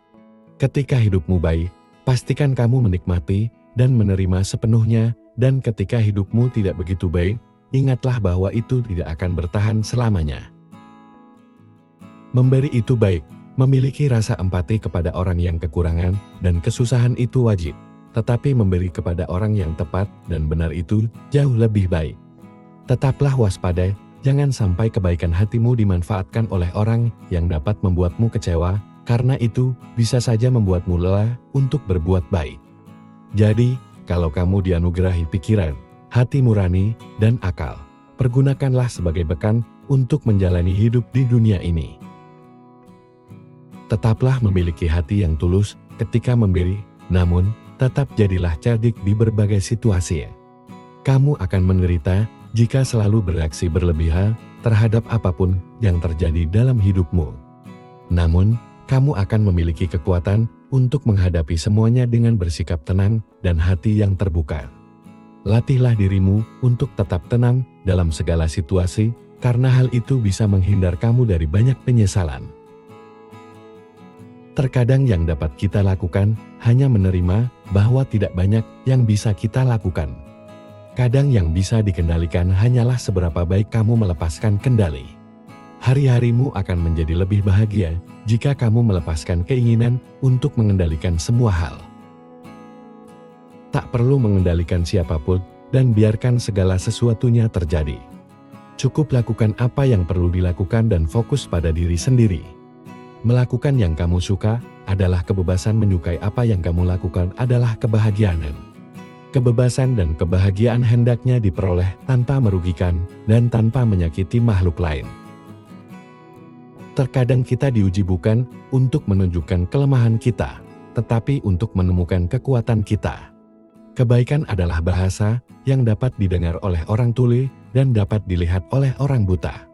Ketika hidupmu baik, pastikan kamu menikmati dan menerima sepenuhnya, dan ketika hidupmu tidak begitu baik, ingatlah bahwa itu tidak akan bertahan selamanya. Memberi itu baik, memiliki rasa empati kepada orang yang kekurangan dan kesusahan itu wajib, tetapi memberi kepada orang yang tepat dan benar itu jauh lebih baik. Tetaplah waspada, jangan sampai kebaikan hatimu dimanfaatkan oleh orang yang dapat membuatmu kecewa, karena itu bisa saja membuatmu lelah untuk berbuat baik. Jadi, kalau kamu dianugerahi pikiran, hati nurani, dan akal, pergunakanlah sebagai bekal untuk menjalani hidup di dunia ini. Tetaplah memiliki hati yang tulus ketika memberi, namun tetap jadilah cerdik di berbagai situasi. Kamu akan menderita jika selalu bereaksi berlebihan terhadap apapun yang terjadi dalam hidupmu. Namun, kamu akan memiliki kekuatan untuk menghadapi semuanya dengan bersikap tenang dan hati yang terbuka. Latihlah dirimu untuk tetap tenang dalam segala situasi, karena hal itu bisa menghindar kamu dari banyak penyesalan. Terkadang yang dapat kita lakukan hanya menerima bahwa tidak banyak yang bisa kita lakukan. Kadang yang bisa dikendalikan hanyalah seberapa baik kamu melepaskan kendali. Hari-harimu akan menjadi lebih bahagia jika kamu melepaskan keinginan untuk mengendalikan semua hal. Tak perlu mengendalikan siapapun, dan biarkan segala sesuatunya terjadi. Cukup lakukan apa yang perlu dilakukan dan fokus pada diri sendiri. Melakukan yang kamu suka adalah kebebasan, menyukai apa yang kamu lakukan adalah kebahagiaan. Kebebasan dan kebahagiaan hendaknya diperoleh tanpa merugikan dan tanpa menyakiti makhluk lain. Terkadang kita diuji bukan untuk menunjukkan kelemahan kita, tetapi untuk menemukan kekuatan kita. Kebaikan adalah bahasa yang dapat didengar oleh orang tuli dan dapat dilihat oleh orang buta.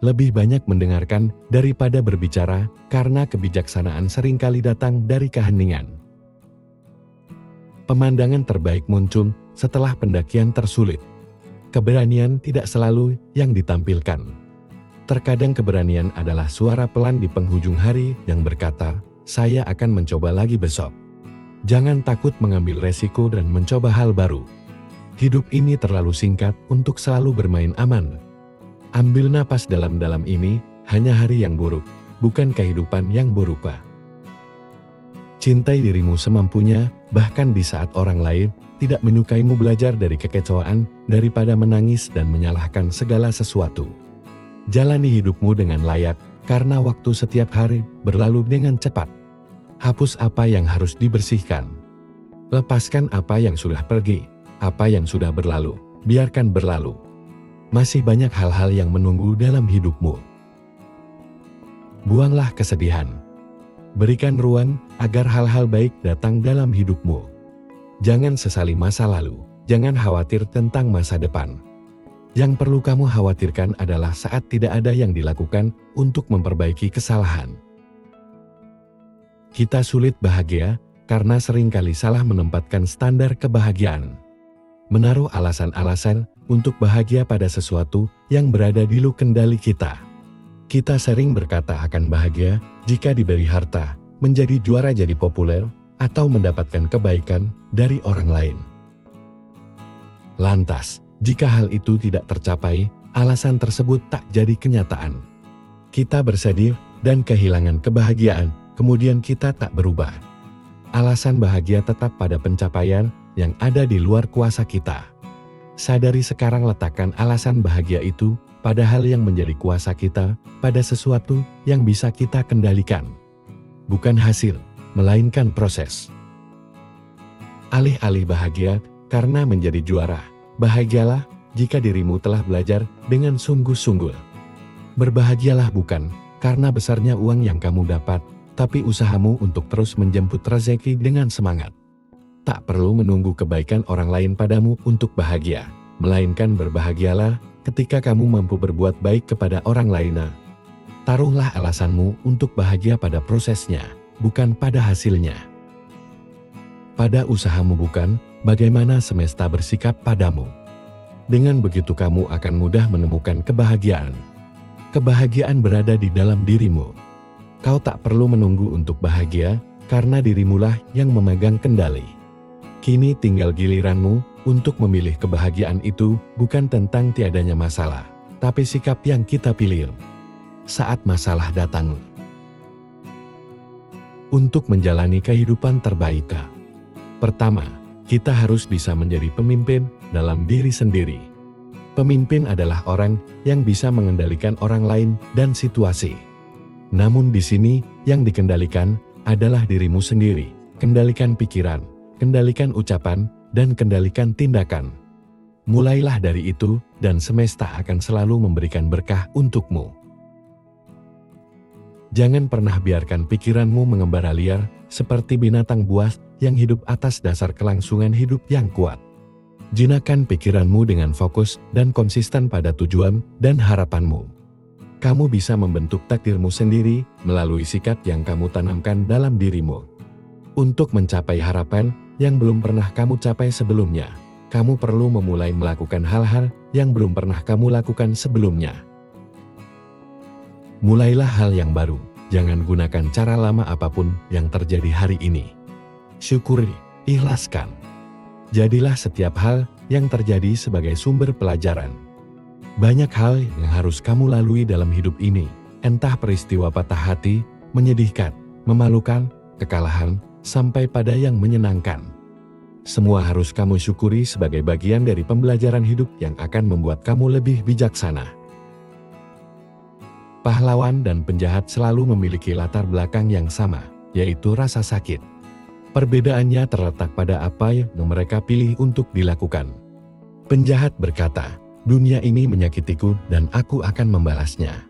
Lebih banyak mendengarkan daripada berbicara, karena kebijaksanaan seringkali datang dari keheningan. Pemandangan terbaik muncul setelah pendakian tersulit. Keberanian tidak selalu yang ditampilkan. Terkadang keberanian adalah suara pelan di penghujung hari yang berkata, "Saya akan mencoba lagi besok." Jangan takut mengambil resiko dan mencoba hal baru. Hidup ini terlalu singkat untuk selalu bermain aman. Ambil napas dalam-dalam ini, hanya hari yang buruk, bukan kehidupan yang buruk. Cintai dirimu semampunya, bahkan di saat orang lain tidak menyukaimu. Belajar dari kekecewaan daripada menangis dan menyalahkan segala sesuatu. Jalani hidupmu dengan layak, karena waktu setiap hari berlalu dengan cepat. Hapus apa yang harus dibersihkan. Lepaskan apa yang sudah pergi, apa yang sudah berlalu, biarkan berlalu. Masih banyak hal-hal yang menunggu dalam hidupmu. Buanglah kesedihan. Berikan ruang agar hal-hal baik datang dalam hidupmu. Jangan sesali masa lalu, jangan khawatir tentang masa depan. Yang perlu kamu khawatirkan adalah saat tidak ada yang dilakukan untuk memperbaiki kesalahan. Kita sulit bahagia karena seringkali salah menempatkan standar kebahagiaan. Menaruh alasan-alasan untuk bahagia pada sesuatu yang berada di luar kendali kita. Kita sering berkata akan bahagia jika diberi harta, menjadi juara, jadi populer, atau mendapatkan kebaikan dari orang lain. Lantas, jika hal itu tidak tercapai, alasan tersebut tak jadi kenyataan. Kita bersedih dan kehilangan kebahagiaan, kemudian kita tak berubah. Alasan bahagia tetap pada pencapaian yang ada di luar kuasa kita. Sadari sekarang, letakkan alasan bahagia itu pada hal yang menjadi kuasa kita, pada sesuatu yang bisa kita kendalikan. Bukan hasil, melainkan proses. Alih-alih bahagia karena menjadi juara, bahagialah jika dirimu telah belajar dengan sungguh-sungguh. Berbahagialah bukan karena besarnya uang yang kamu dapat, tapi usahamu untuk terus menjemput rezeki dengan semangat. Tak perlu menunggu kebaikan orang lain padamu untuk bahagia, melainkan berbahagialah ketika kamu mampu berbuat baik kepada orang lain. Taruhlah alasanmu untuk bahagia pada prosesnya, bukan pada hasilnya. Pada usahamu, bukan bagaimana semesta bersikap padamu. Dengan begitu kamu akan mudah menemukan kebahagiaan. Kebahagiaan berada di dalam dirimu. Kau tak perlu menunggu untuk bahagia, karena dirimulah yang memegang kendali. Kini tinggal giliranmu untuk memilih kebahagiaan itu, bukan tentang tiadanya masalah, tapi sikap yang kita pilih saat masalah datang. Untuk menjalani kehidupan terbaik, pertama, kita harus bisa menjadi pemimpin dalam diri sendiri. Pemimpin adalah orang yang bisa mengendalikan orang lain dan situasi. Namun di sini, yang dikendalikan adalah dirimu sendiri. Kendalikan pikiran, kendalikan ucapan, dan kendalikan tindakan. Mulailah dari itu, dan semesta akan selalu memberikan berkah untukmu. Jangan pernah biarkan pikiranmu mengembara liar, seperti binatang buas yang hidup atas dasar kelangsungan hidup yang kuat. Jinakkan pikiranmu dengan fokus dan konsisten pada tujuan dan harapanmu. Kamu bisa membentuk takdirmu sendiri melalui sikap yang kamu tanamkan dalam dirimu. Untuk mencapai harapan yang belum pernah kamu capai sebelumnya, kamu perlu memulai melakukan hal-hal yang belum pernah kamu lakukan sebelumnya. Mulailah hal yang baru, jangan gunakan cara lama apapun yang terjadi hari ini. Syukuri, ikhlaskan. Jadilah setiap hal yang terjadi sebagai sumber pelajaran. Banyak hal yang harus kamu lalui dalam hidup ini, entah peristiwa patah hati, menyedihkan, memalukan, kekalahan, sampai pada yang menyenangkan. Semua harus kamu syukuri sebagai bagian dari pembelajaran hidup yang akan membuat kamu lebih bijaksana. Pahlawan dan penjahat selalu memiliki latar belakang yang sama, yaitu rasa sakit. Perbedaannya terletak pada apa yang mereka pilih untuk dilakukan. Penjahat berkata, "Dunia ini menyakitiku dan aku akan membalasnya."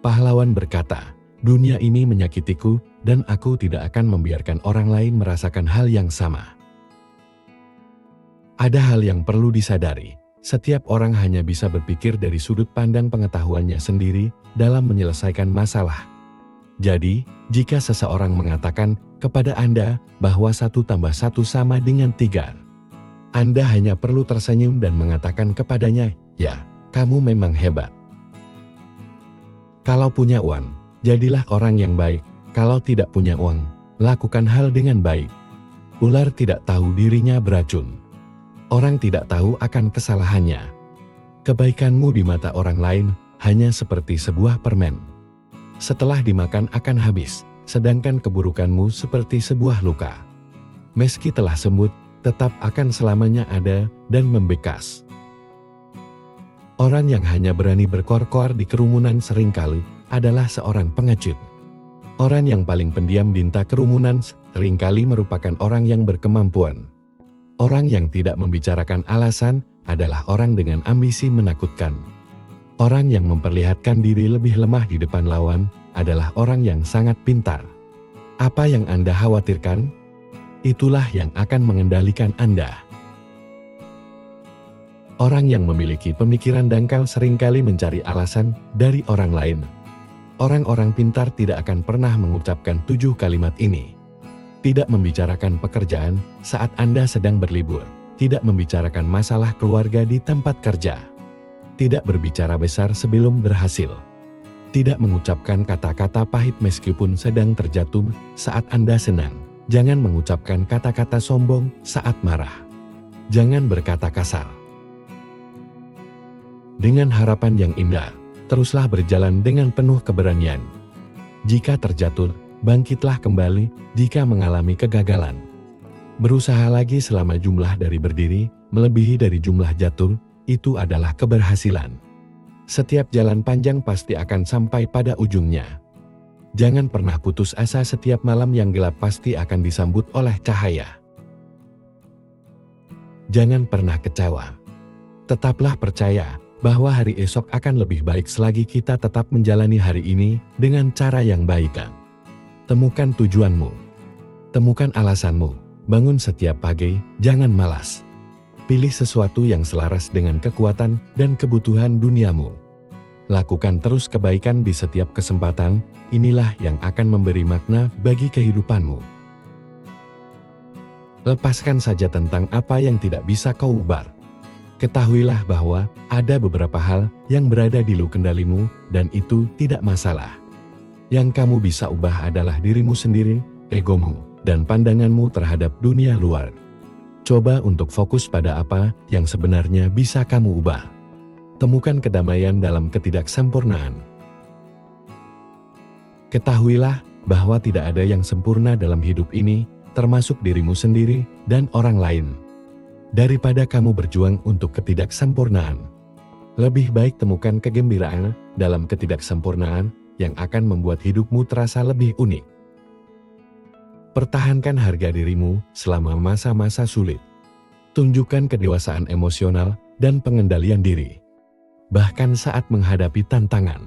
Pahlawan berkata, "Dunia ini menyakitiku dan aku tidak akan membiarkan orang lain merasakan hal yang sama." Ada hal yang perlu disadari, setiap orang hanya bisa berpikir dari sudut pandang pengetahuannya sendiri dalam menyelesaikan masalah. Jadi, jika seseorang mengatakan kepada Anda bahwa 1 tambah 1 sama dengan 3, Anda hanya perlu tersenyum dan mengatakan kepadanya, "Ya, kamu memang hebat." Kalau punya uang, jadilah orang yang baik. Kalau tidak punya uang, lakukan hal dengan baik. Ular tidak tahu dirinya beracun. Orang tidak tahu akan kesalahannya. Kebaikanmu di mata orang lain hanya seperti sebuah permen. Setelah dimakan akan habis, sedangkan keburukanmu seperti sebuah luka. Meski telah sembuh, tetap akan selamanya ada dan membekas. Orang yang hanya berani berkor-kor di kerumunan seringkali adalah seorang pengecut. Orang yang paling pendiam di antara kerumunan seringkali merupakan orang yang berkemampuan. Orang yang tidak membicarakan alasan adalah orang dengan ambisi menakutkan. Orang yang memperlihatkan diri lebih lemah di depan lawan adalah orang yang sangat pintar. Apa yang Anda khawatirkan? Itulah yang akan mengendalikan Anda. Orang yang memiliki pemikiran dangkal seringkali mencari alasan dari orang lain. Orang-orang pintar tidak akan pernah mengucapkan 7 kalimat ini. Tidak membicarakan pekerjaan saat Anda sedang berlibur. Tidak membicarakan masalah keluarga di tempat kerja. Tidak berbicara besar sebelum berhasil. Tidak mengucapkan kata-kata pahit meskipun sedang terjatuh saat Anda senang. Jangan mengucapkan kata-kata sombong saat marah. Jangan berkata kasar. Dengan harapan yang indah, teruslah berjalan dengan penuh keberanian. Jika terjatuh, bangkitlah kembali. Jika mengalami kegagalan, berusaha lagi selama jumlah dari berdiri melebihi dari jumlah jatuh, itu adalah keberhasilan. Setiap jalan panjang pasti akan sampai pada ujungnya. Jangan pernah putus asa, setiap malam yang gelap pasti akan disambut oleh cahaya. Jangan pernah kecewa. Tetaplah percaya bahwa hari esok akan lebih baik selagi kita tetap menjalani hari ini dengan cara yang baik. Temukan tujuanmu. Temukan alasanmu. Bangun setiap pagi, jangan malas. Pilih sesuatu yang selaras dengan kekuatan dan kebutuhan duniamu. Lakukan terus kebaikan di setiap kesempatan, inilah yang akan memberi makna bagi kehidupanmu. Lepaskan saja tentang apa yang tidak bisa kau ubah. Ketahuilah bahwa ada beberapa hal yang berada di luar kendalimu dan itu tidak masalah. Yang kamu bisa ubah adalah dirimu sendiri, egomu, dan pandanganmu terhadap dunia luar. Coba untuk fokus pada apa yang sebenarnya bisa kamu ubah. Temukan kedamaian dalam ketidaksempurnaan. Ketahuilah bahwa tidak ada yang sempurna dalam hidup ini, termasuk dirimu sendiri dan orang lain. Daripada kamu berjuang untuk ketidaksempurnaan, lebih baik temukan kegembiraan dalam ketidaksempurnaan yang akan membuat hidupmu terasa lebih unik. Pertahankan harga dirimu selama masa-masa sulit. Tunjukkan kedewasaan emosional dan pengendalian diri. Bahkan saat menghadapi tantangan.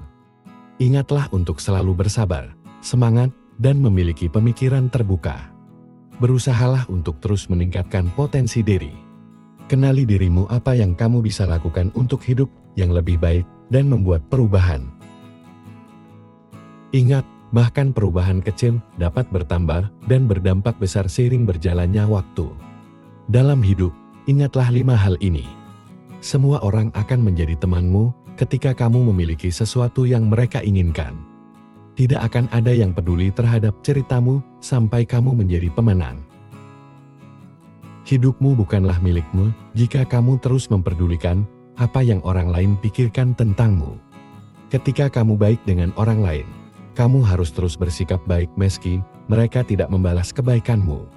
Ingatlah untuk selalu bersabar, semangat, dan memiliki pemikiran terbuka. Berusahalah untuk terus meningkatkan potensi diri. Kenali dirimu, apa yang kamu bisa lakukan untuk hidup yang lebih baik dan membuat perubahan. Ingat, bahkan perubahan kecil dapat bertambah dan berdampak besar seiring berjalannya waktu. Dalam hidup, ingatlah 5 hal ini. Semua orang akan menjadi temanmu ketika kamu memiliki sesuatu yang mereka inginkan. Tidak akan ada yang peduli terhadap ceritamu sampai kamu menjadi pemenang. Hidupmu bukanlah milikmu jika kamu terus memperdulikan apa yang orang lain pikirkan tentangmu. Ketika kamu baik dengan orang lain, kamu harus terus bersikap baik meski mereka tidak membalas kebaikanmu.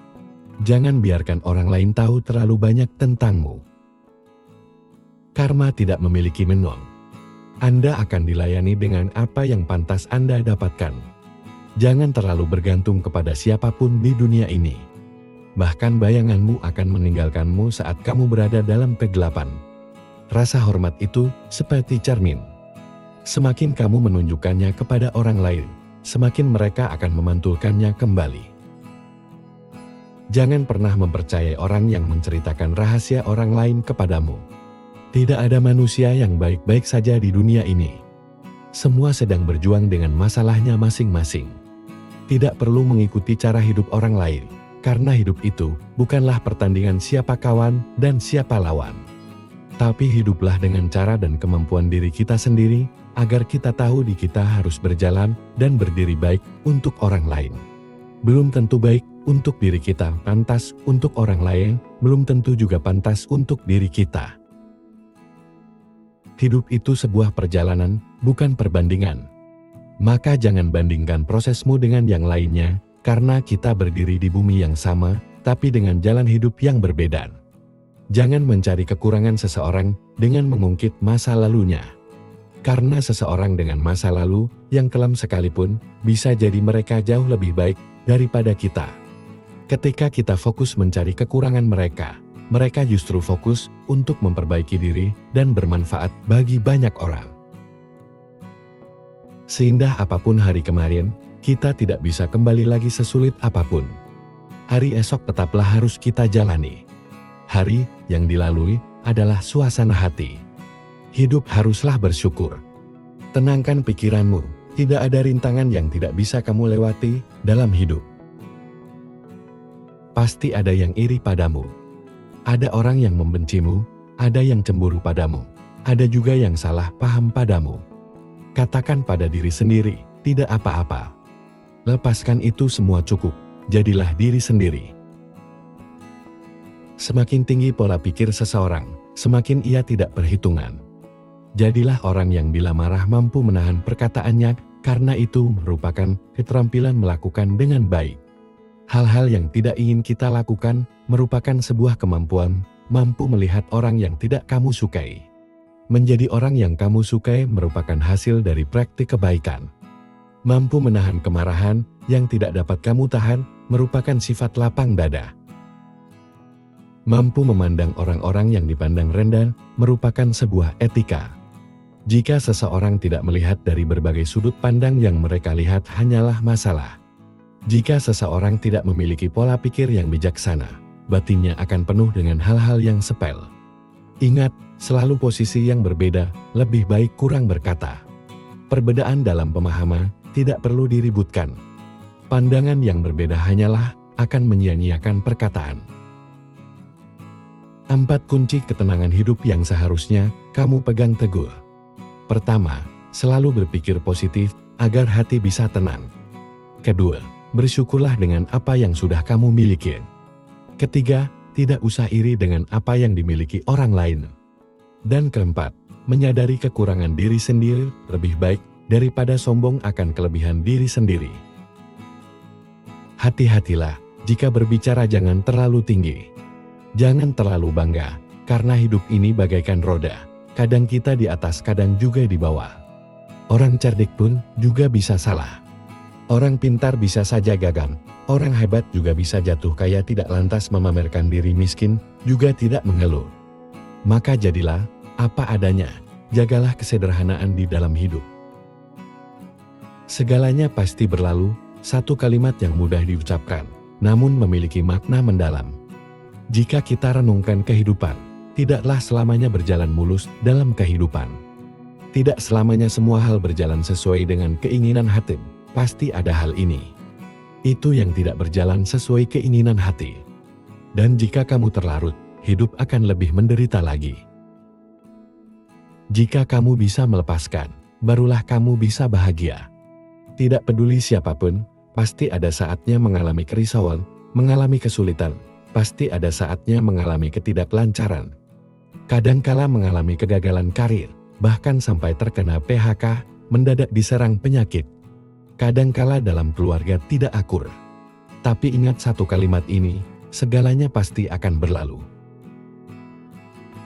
Jangan biarkan orang lain tahu terlalu banyak tentangmu. Karma tidak memiliki menol. Anda akan dilayani dengan apa yang pantas Anda dapatkan. Jangan terlalu bergantung kepada siapapun di dunia ini. Bahkan bayanganmu akan meninggalkanmu saat kamu berada dalam kegelapan. Rasa hormat itu seperti cermin. Semakin kamu menunjukkannya kepada orang lain, semakin mereka akan memantulkannya kembali. Jangan pernah mempercayai orang yang menceritakan rahasia orang lain kepadamu. Tidak ada manusia yang baik-baik saja di dunia ini. Semua sedang berjuang dengan masalahnya masing-masing. Tidak perlu mengikuti cara hidup orang lain, karena hidup itu bukanlah pertandingan siapa kawan dan siapa lawan. Tapi hiduplah dengan cara dan kemampuan diri kita sendiri, agar kita tahu di kita harus berjalan dan berdiri baik untuk orang lain. Belum tentu baik untuk diri kita, pantas untuk orang lain, belum tentu juga pantas untuk diri kita. Hidup itu sebuah perjalanan, bukan perbandingan. Maka jangan bandingkan prosesmu dengan yang lainnya, karena kita berdiri di bumi yang sama, tapi dengan jalan hidup yang berbeda. Jangan mencari kekurangan seseorang dengan mengungkit masa lalunya. Karena seseorang dengan masa lalu yang kelam sekalipun, bisa jadi mereka jauh lebih baik daripada kita. Ketika kita fokus mencari kekurangan mereka, mereka justru fokus untuk memperbaiki diri dan bermanfaat bagi banyak orang. Seindah apapun hari kemarin, kita tidak bisa kembali lagi sesulit apapun. Hari esok tetaplah harus kita jalani. Hari yang dilalui adalah suasana hati. Hidup haruslah bersyukur. Tenangkan pikiranmu, tidak ada rintangan yang tidak bisa kamu lewati dalam hidup. Pasti ada yang iri padamu. Ada orang yang membencimu, ada yang cemburu padamu, ada juga yang salah paham padamu. Katakan pada diri sendiri, tidak apa-apa. Lepaskan itu semua cukup, jadilah diri sendiri. Semakin tinggi pola pikir seseorang, semakin ia tidak perhitungan. Jadilah orang yang bila marah mampu menahan perkataannya, karena itu merupakan keterampilan melakukan dengan baik. Hal-hal yang tidak ingin kita lakukan, merupakan sebuah kemampuan, mampu melihat orang yang tidak kamu sukai. Menjadi orang yang kamu sukai merupakan hasil dari praktik kebaikan. Mampu menahan kemarahan yang tidak dapat kamu tahan, merupakan sifat lapang dada. Mampu memandang orang-orang yang dipandang rendah, merupakan sebuah etika. Jika seseorang tidak melihat dari berbagai sudut pandang yang mereka lihat hanyalah masalah. Jika seseorang tidak memiliki pola pikir yang bijaksana, batinnya akan penuh dengan hal-hal yang sepel. Ingat, selalu posisi yang berbeda, lebih baik kurang berkata. Perbedaan dalam pemahaman tidak perlu diributkan. Pandangan yang berbeda hanyalah akan menyia-nyiakan perkataan. 4 kunci ketenangan hidup yang seharusnya kamu pegang teguh. Pertama, selalu berpikir positif agar hati bisa tenang. Kedua, bersyukurlah dengan apa yang sudah kamu miliki. Ketiga, tidak usah iri dengan apa yang dimiliki orang lain. Dan keempat, menyadari kekurangan diri sendiri lebih baik daripada sombong akan kelebihan diri sendiri. Hati-hatilah, jika berbicara jangan terlalu tinggi. Jangan terlalu bangga, karena hidup ini bagaikan roda. Kadang kita di atas, kadang juga di bawah. Orang cerdik pun juga bisa salah. Orang pintar bisa saja gagal. Orang hebat juga bisa jatuh kaya, tidak lantas memamerkan diri, miskin juga tidak mengeluh. Maka jadilah apa adanya, jagalah kesederhanaan di dalam hidup. Segalanya pasti berlalu, satu kalimat yang mudah diucapkan, namun memiliki makna mendalam. Jika kita renungkan kehidupan, tidaklah selamanya berjalan mulus dalam kehidupan. Tidak selamanya semua hal berjalan sesuai dengan keinginan hati, pasti ada hal ini. Itu yang tidak berjalan sesuai keinginan hati. Dan jika kamu terlarut, hidup akan lebih menderita lagi. Jika kamu bisa melepaskan, barulah kamu bisa bahagia. Tidak peduli siapapun, pasti ada saatnya mengalami kerisauan, mengalami kesulitan, pasti ada saatnya mengalami ketidaklancaran. Kadangkala mengalami kegagalan karir, bahkan sampai terkena PHK, mendadak diserang penyakit. Kadangkala dalam keluarga tidak akur. Tapi ingat satu kalimat ini, segalanya pasti akan berlalu.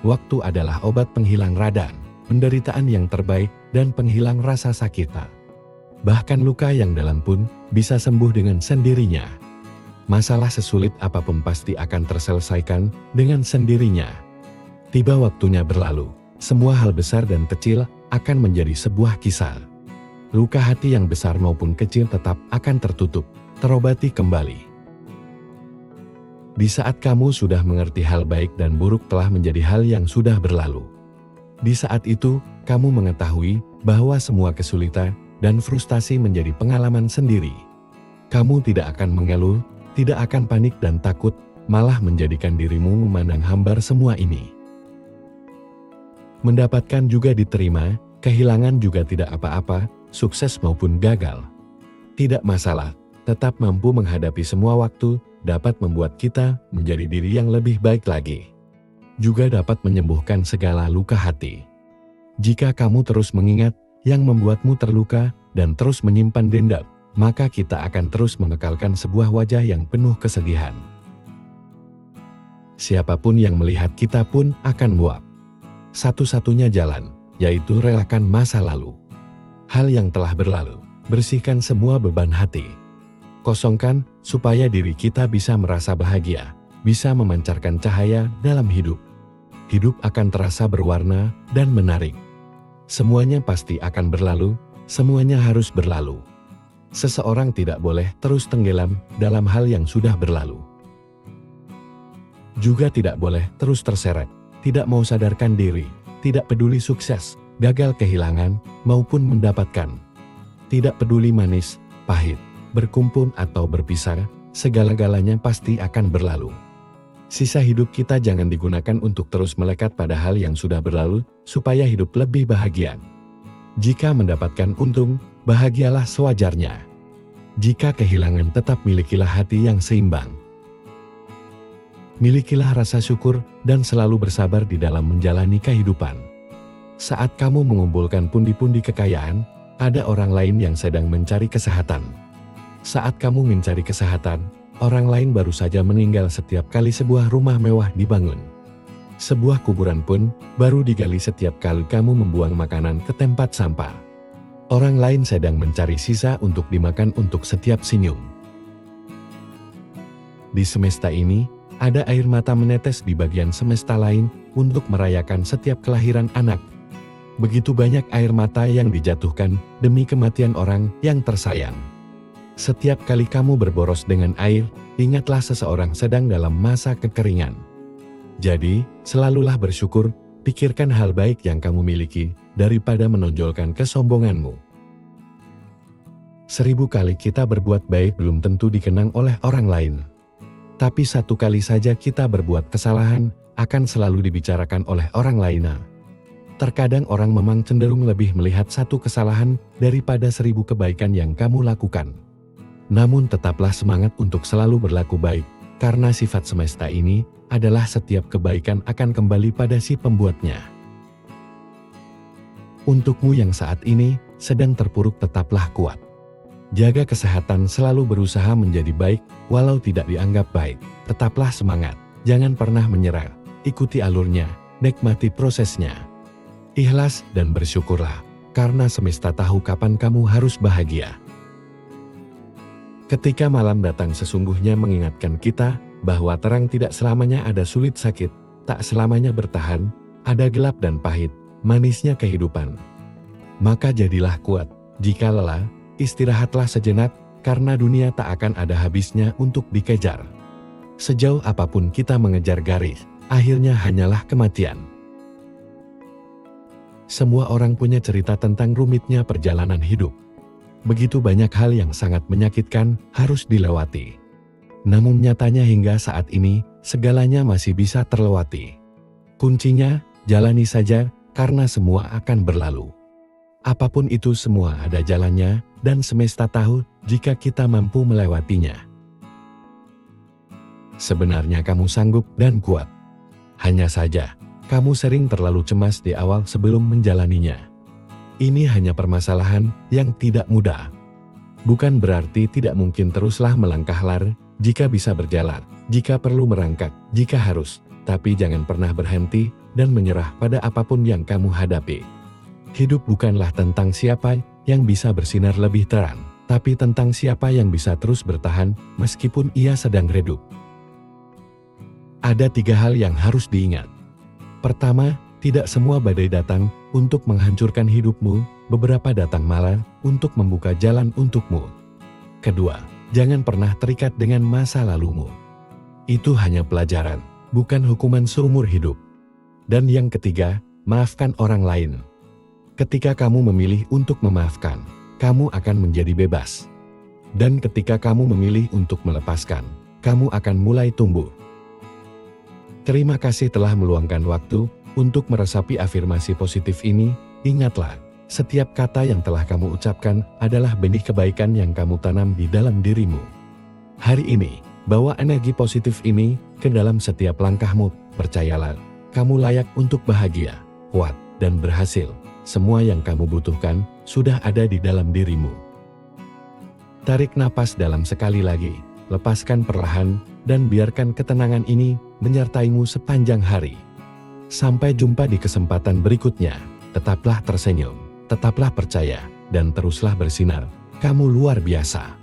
Waktu adalah obat penghilang radang, penderitaan yang terbaik, dan penghilang rasa sakit. Bahkan luka yang dalam pun bisa sembuh dengan sendirinya. Masalah sesulit apapun pasti akan terselesaikan dengan sendirinya. Tiba waktunya berlalu, semua hal besar dan kecil akan menjadi sebuah kisah. Luka hati yang besar maupun kecil tetap akan tertutup, terobati kembali. Di saat kamu sudah mengerti hal baik dan buruk telah menjadi hal yang sudah berlalu. Di saat itu, kamu mengetahui bahwa semua kesulitan dan frustasi menjadi pengalaman sendiri. Kamu tidak akan mengeluh, tidak akan panik dan takut, malah menjadikan dirimu memandang hambar semua ini. Mendapatkan juga diterima, kehilangan juga tidak apa-apa, sukses maupun gagal. Tidak masalah, tetap mampu menghadapi semua waktu, dapat membuat kita menjadi diri yang lebih baik lagi. Juga dapat menyembuhkan segala luka hati. Jika kamu terus mengingat yang membuatmu terluka dan terus menyimpan dendam, maka kita akan terus mengekalkan sebuah wajah yang penuh kesedihan. Siapapun yang melihat kita pun akan muak. Satu-satunya jalan, yaitu relakan masa lalu. Hal yang telah berlalu, bersihkan semua beban hati. Kosongkan supaya diri kita bisa merasa bahagia, bisa memancarkan cahaya dalam hidup. Hidup akan terasa berwarna dan menarik. Semuanya pasti akan berlalu, semuanya harus berlalu. Seseorang tidak boleh terus tenggelam dalam hal yang sudah berlalu. Juga tidak boleh terus terseret. Tidak mau sadarkan diri, tidak peduli sukses, gagal kehilangan, maupun mendapatkan. Tidak peduli manis, pahit, berkumpul atau berpisah, segala-galanya pasti akan berlalu. Sisa hidup kita jangan digunakan untuk terus melekat pada hal yang sudah berlalu, supaya hidup lebih bahagia. Jika mendapatkan untung, bahagialah sewajarnya. Jika kehilangan tetap milikilah hati yang seimbang. Milikilah rasa syukur dan selalu bersabar di dalam menjalani kehidupan. Saat kamu mengumpulkan pundi-pundi kekayaan, ada orang lain yang sedang mencari kesehatan. Saat kamu mencari kesehatan, orang lain baru saja meninggal setiap kali sebuah rumah mewah dibangun. Sebuah kuburan pun baru digali setiap kali kamu membuang makanan ke tempat sampah. Orang lain sedang mencari sisa untuk dimakan untuk setiap senyum. Di semesta ini, ada air mata menetes di bagian semesta lain untuk merayakan setiap kelahiran anak. Begitu banyak air mata yang dijatuhkan demi kematian orang yang tersayang. Setiap kali kamu berboros dengan air, ingatlah seseorang sedang dalam masa kekeringan. Jadi, selalulah bersyukur, pikirkan hal baik yang kamu miliki, daripada menonjolkan kesombonganmu. 1000 kali kita berbuat baik belum tentu dikenang oleh orang lain. Tapi 1 kali saja kita berbuat kesalahan, akan selalu dibicarakan oleh orang lain. Terkadang orang memang cenderung lebih melihat 1 kesalahan daripada 1000 kebaikan yang kamu lakukan. Namun tetaplah semangat untuk selalu berlaku baik, karena sifat semesta ini adalah setiap kebaikan akan kembali pada si pembuatnya. Untukmu yang saat ini sedang terpuruk tetaplah kuat. Jaga kesehatan, selalu berusaha menjadi baik, walau tidak dianggap baik. Tetaplah semangat, jangan pernah menyerah, ikuti alurnya, nikmati prosesnya. Ikhlas dan bersyukurlah, karena semesta tahu kapan kamu harus bahagia. Ketika malam datang sesungguhnya mengingatkan kita, bahwa terang tidak selamanya ada, sulit sakit, tak selamanya bertahan, ada gelap dan pahit, manisnya kehidupan. Maka jadilah kuat, jika lelah, istirahatlah sejenak, karena dunia tak akan ada habisnya untuk dikejar. Sejauh apapun kita mengejar garis, akhirnya hanyalah kematian. Semua orang punya cerita tentang rumitnya perjalanan hidup. Begitu banyak hal yang sangat menyakitkan harus dilewati. Namun nyatanya hingga saat ini, segalanya masih bisa terlewati. Kuncinya, jalani saja, karena semua akan berlalu. Apapun itu semua ada jalannya, dan semesta tahu jika kita mampu melewatinya. Sebenarnya kamu sanggup dan kuat. Hanya saja, kamu sering terlalu cemas di awal sebelum menjalaninya. Ini hanya permasalahan yang tidak mudah. Bukan berarti tidak mungkin, teruslah melangkah lari Jika bisa berjalan, jika perlu merangkak, jika harus, tapi jangan pernah berhenti dan menyerah pada apapun yang kamu hadapi. Hidup bukanlah tentang siapa yang bisa bersinar lebih terang, tapi tentang siapa yang bisa terus bertahan meskipun ia sedang redup. Ada 3 hal yang harus diingat. Pertama, tidak semua badai datang untuk menghancurkan hidupmu, beberapa datang malah untuk membuka jalan untukmu. Kedua, jangan pernah terikat dengan masa lalumu. Itu hanya pelajaran, bukan hukuman seumur hidup. Dan yang ketiga, maafkan orang lain. Ketika kamu memilih untuk memaafkan, kamu akan menjadi bebas. Dan ketika kamu memilih untuk melepaskan, kamu akan mulai tumbuh. Terima kasih telah meluangkan waktu untuk meresapi afirmasi positif ini. Ingatlah, setiap kata yang telah kamu ucapkan adalah benih kebaikan yang kamu tanam di dalam dirimu. Hari ini, bawa energi positif ini ke dalam setiap langkahmu. Percayalah, kamu layak untuk bahagia, kuat, dan berhasil. Semua yang kamu butuhkan sudah ada di dalam dirimu. Tarik napas dalam sekali lagi, lepaskan perlahan, dan biarkan ketenangan ini menyertaimu sepanjang hari. Sampai jumpa di kesempatan berikutnya. Tetaplah tersenyum, tetaplah percaya, dan teruslah bersinar. Kamu luar biasa.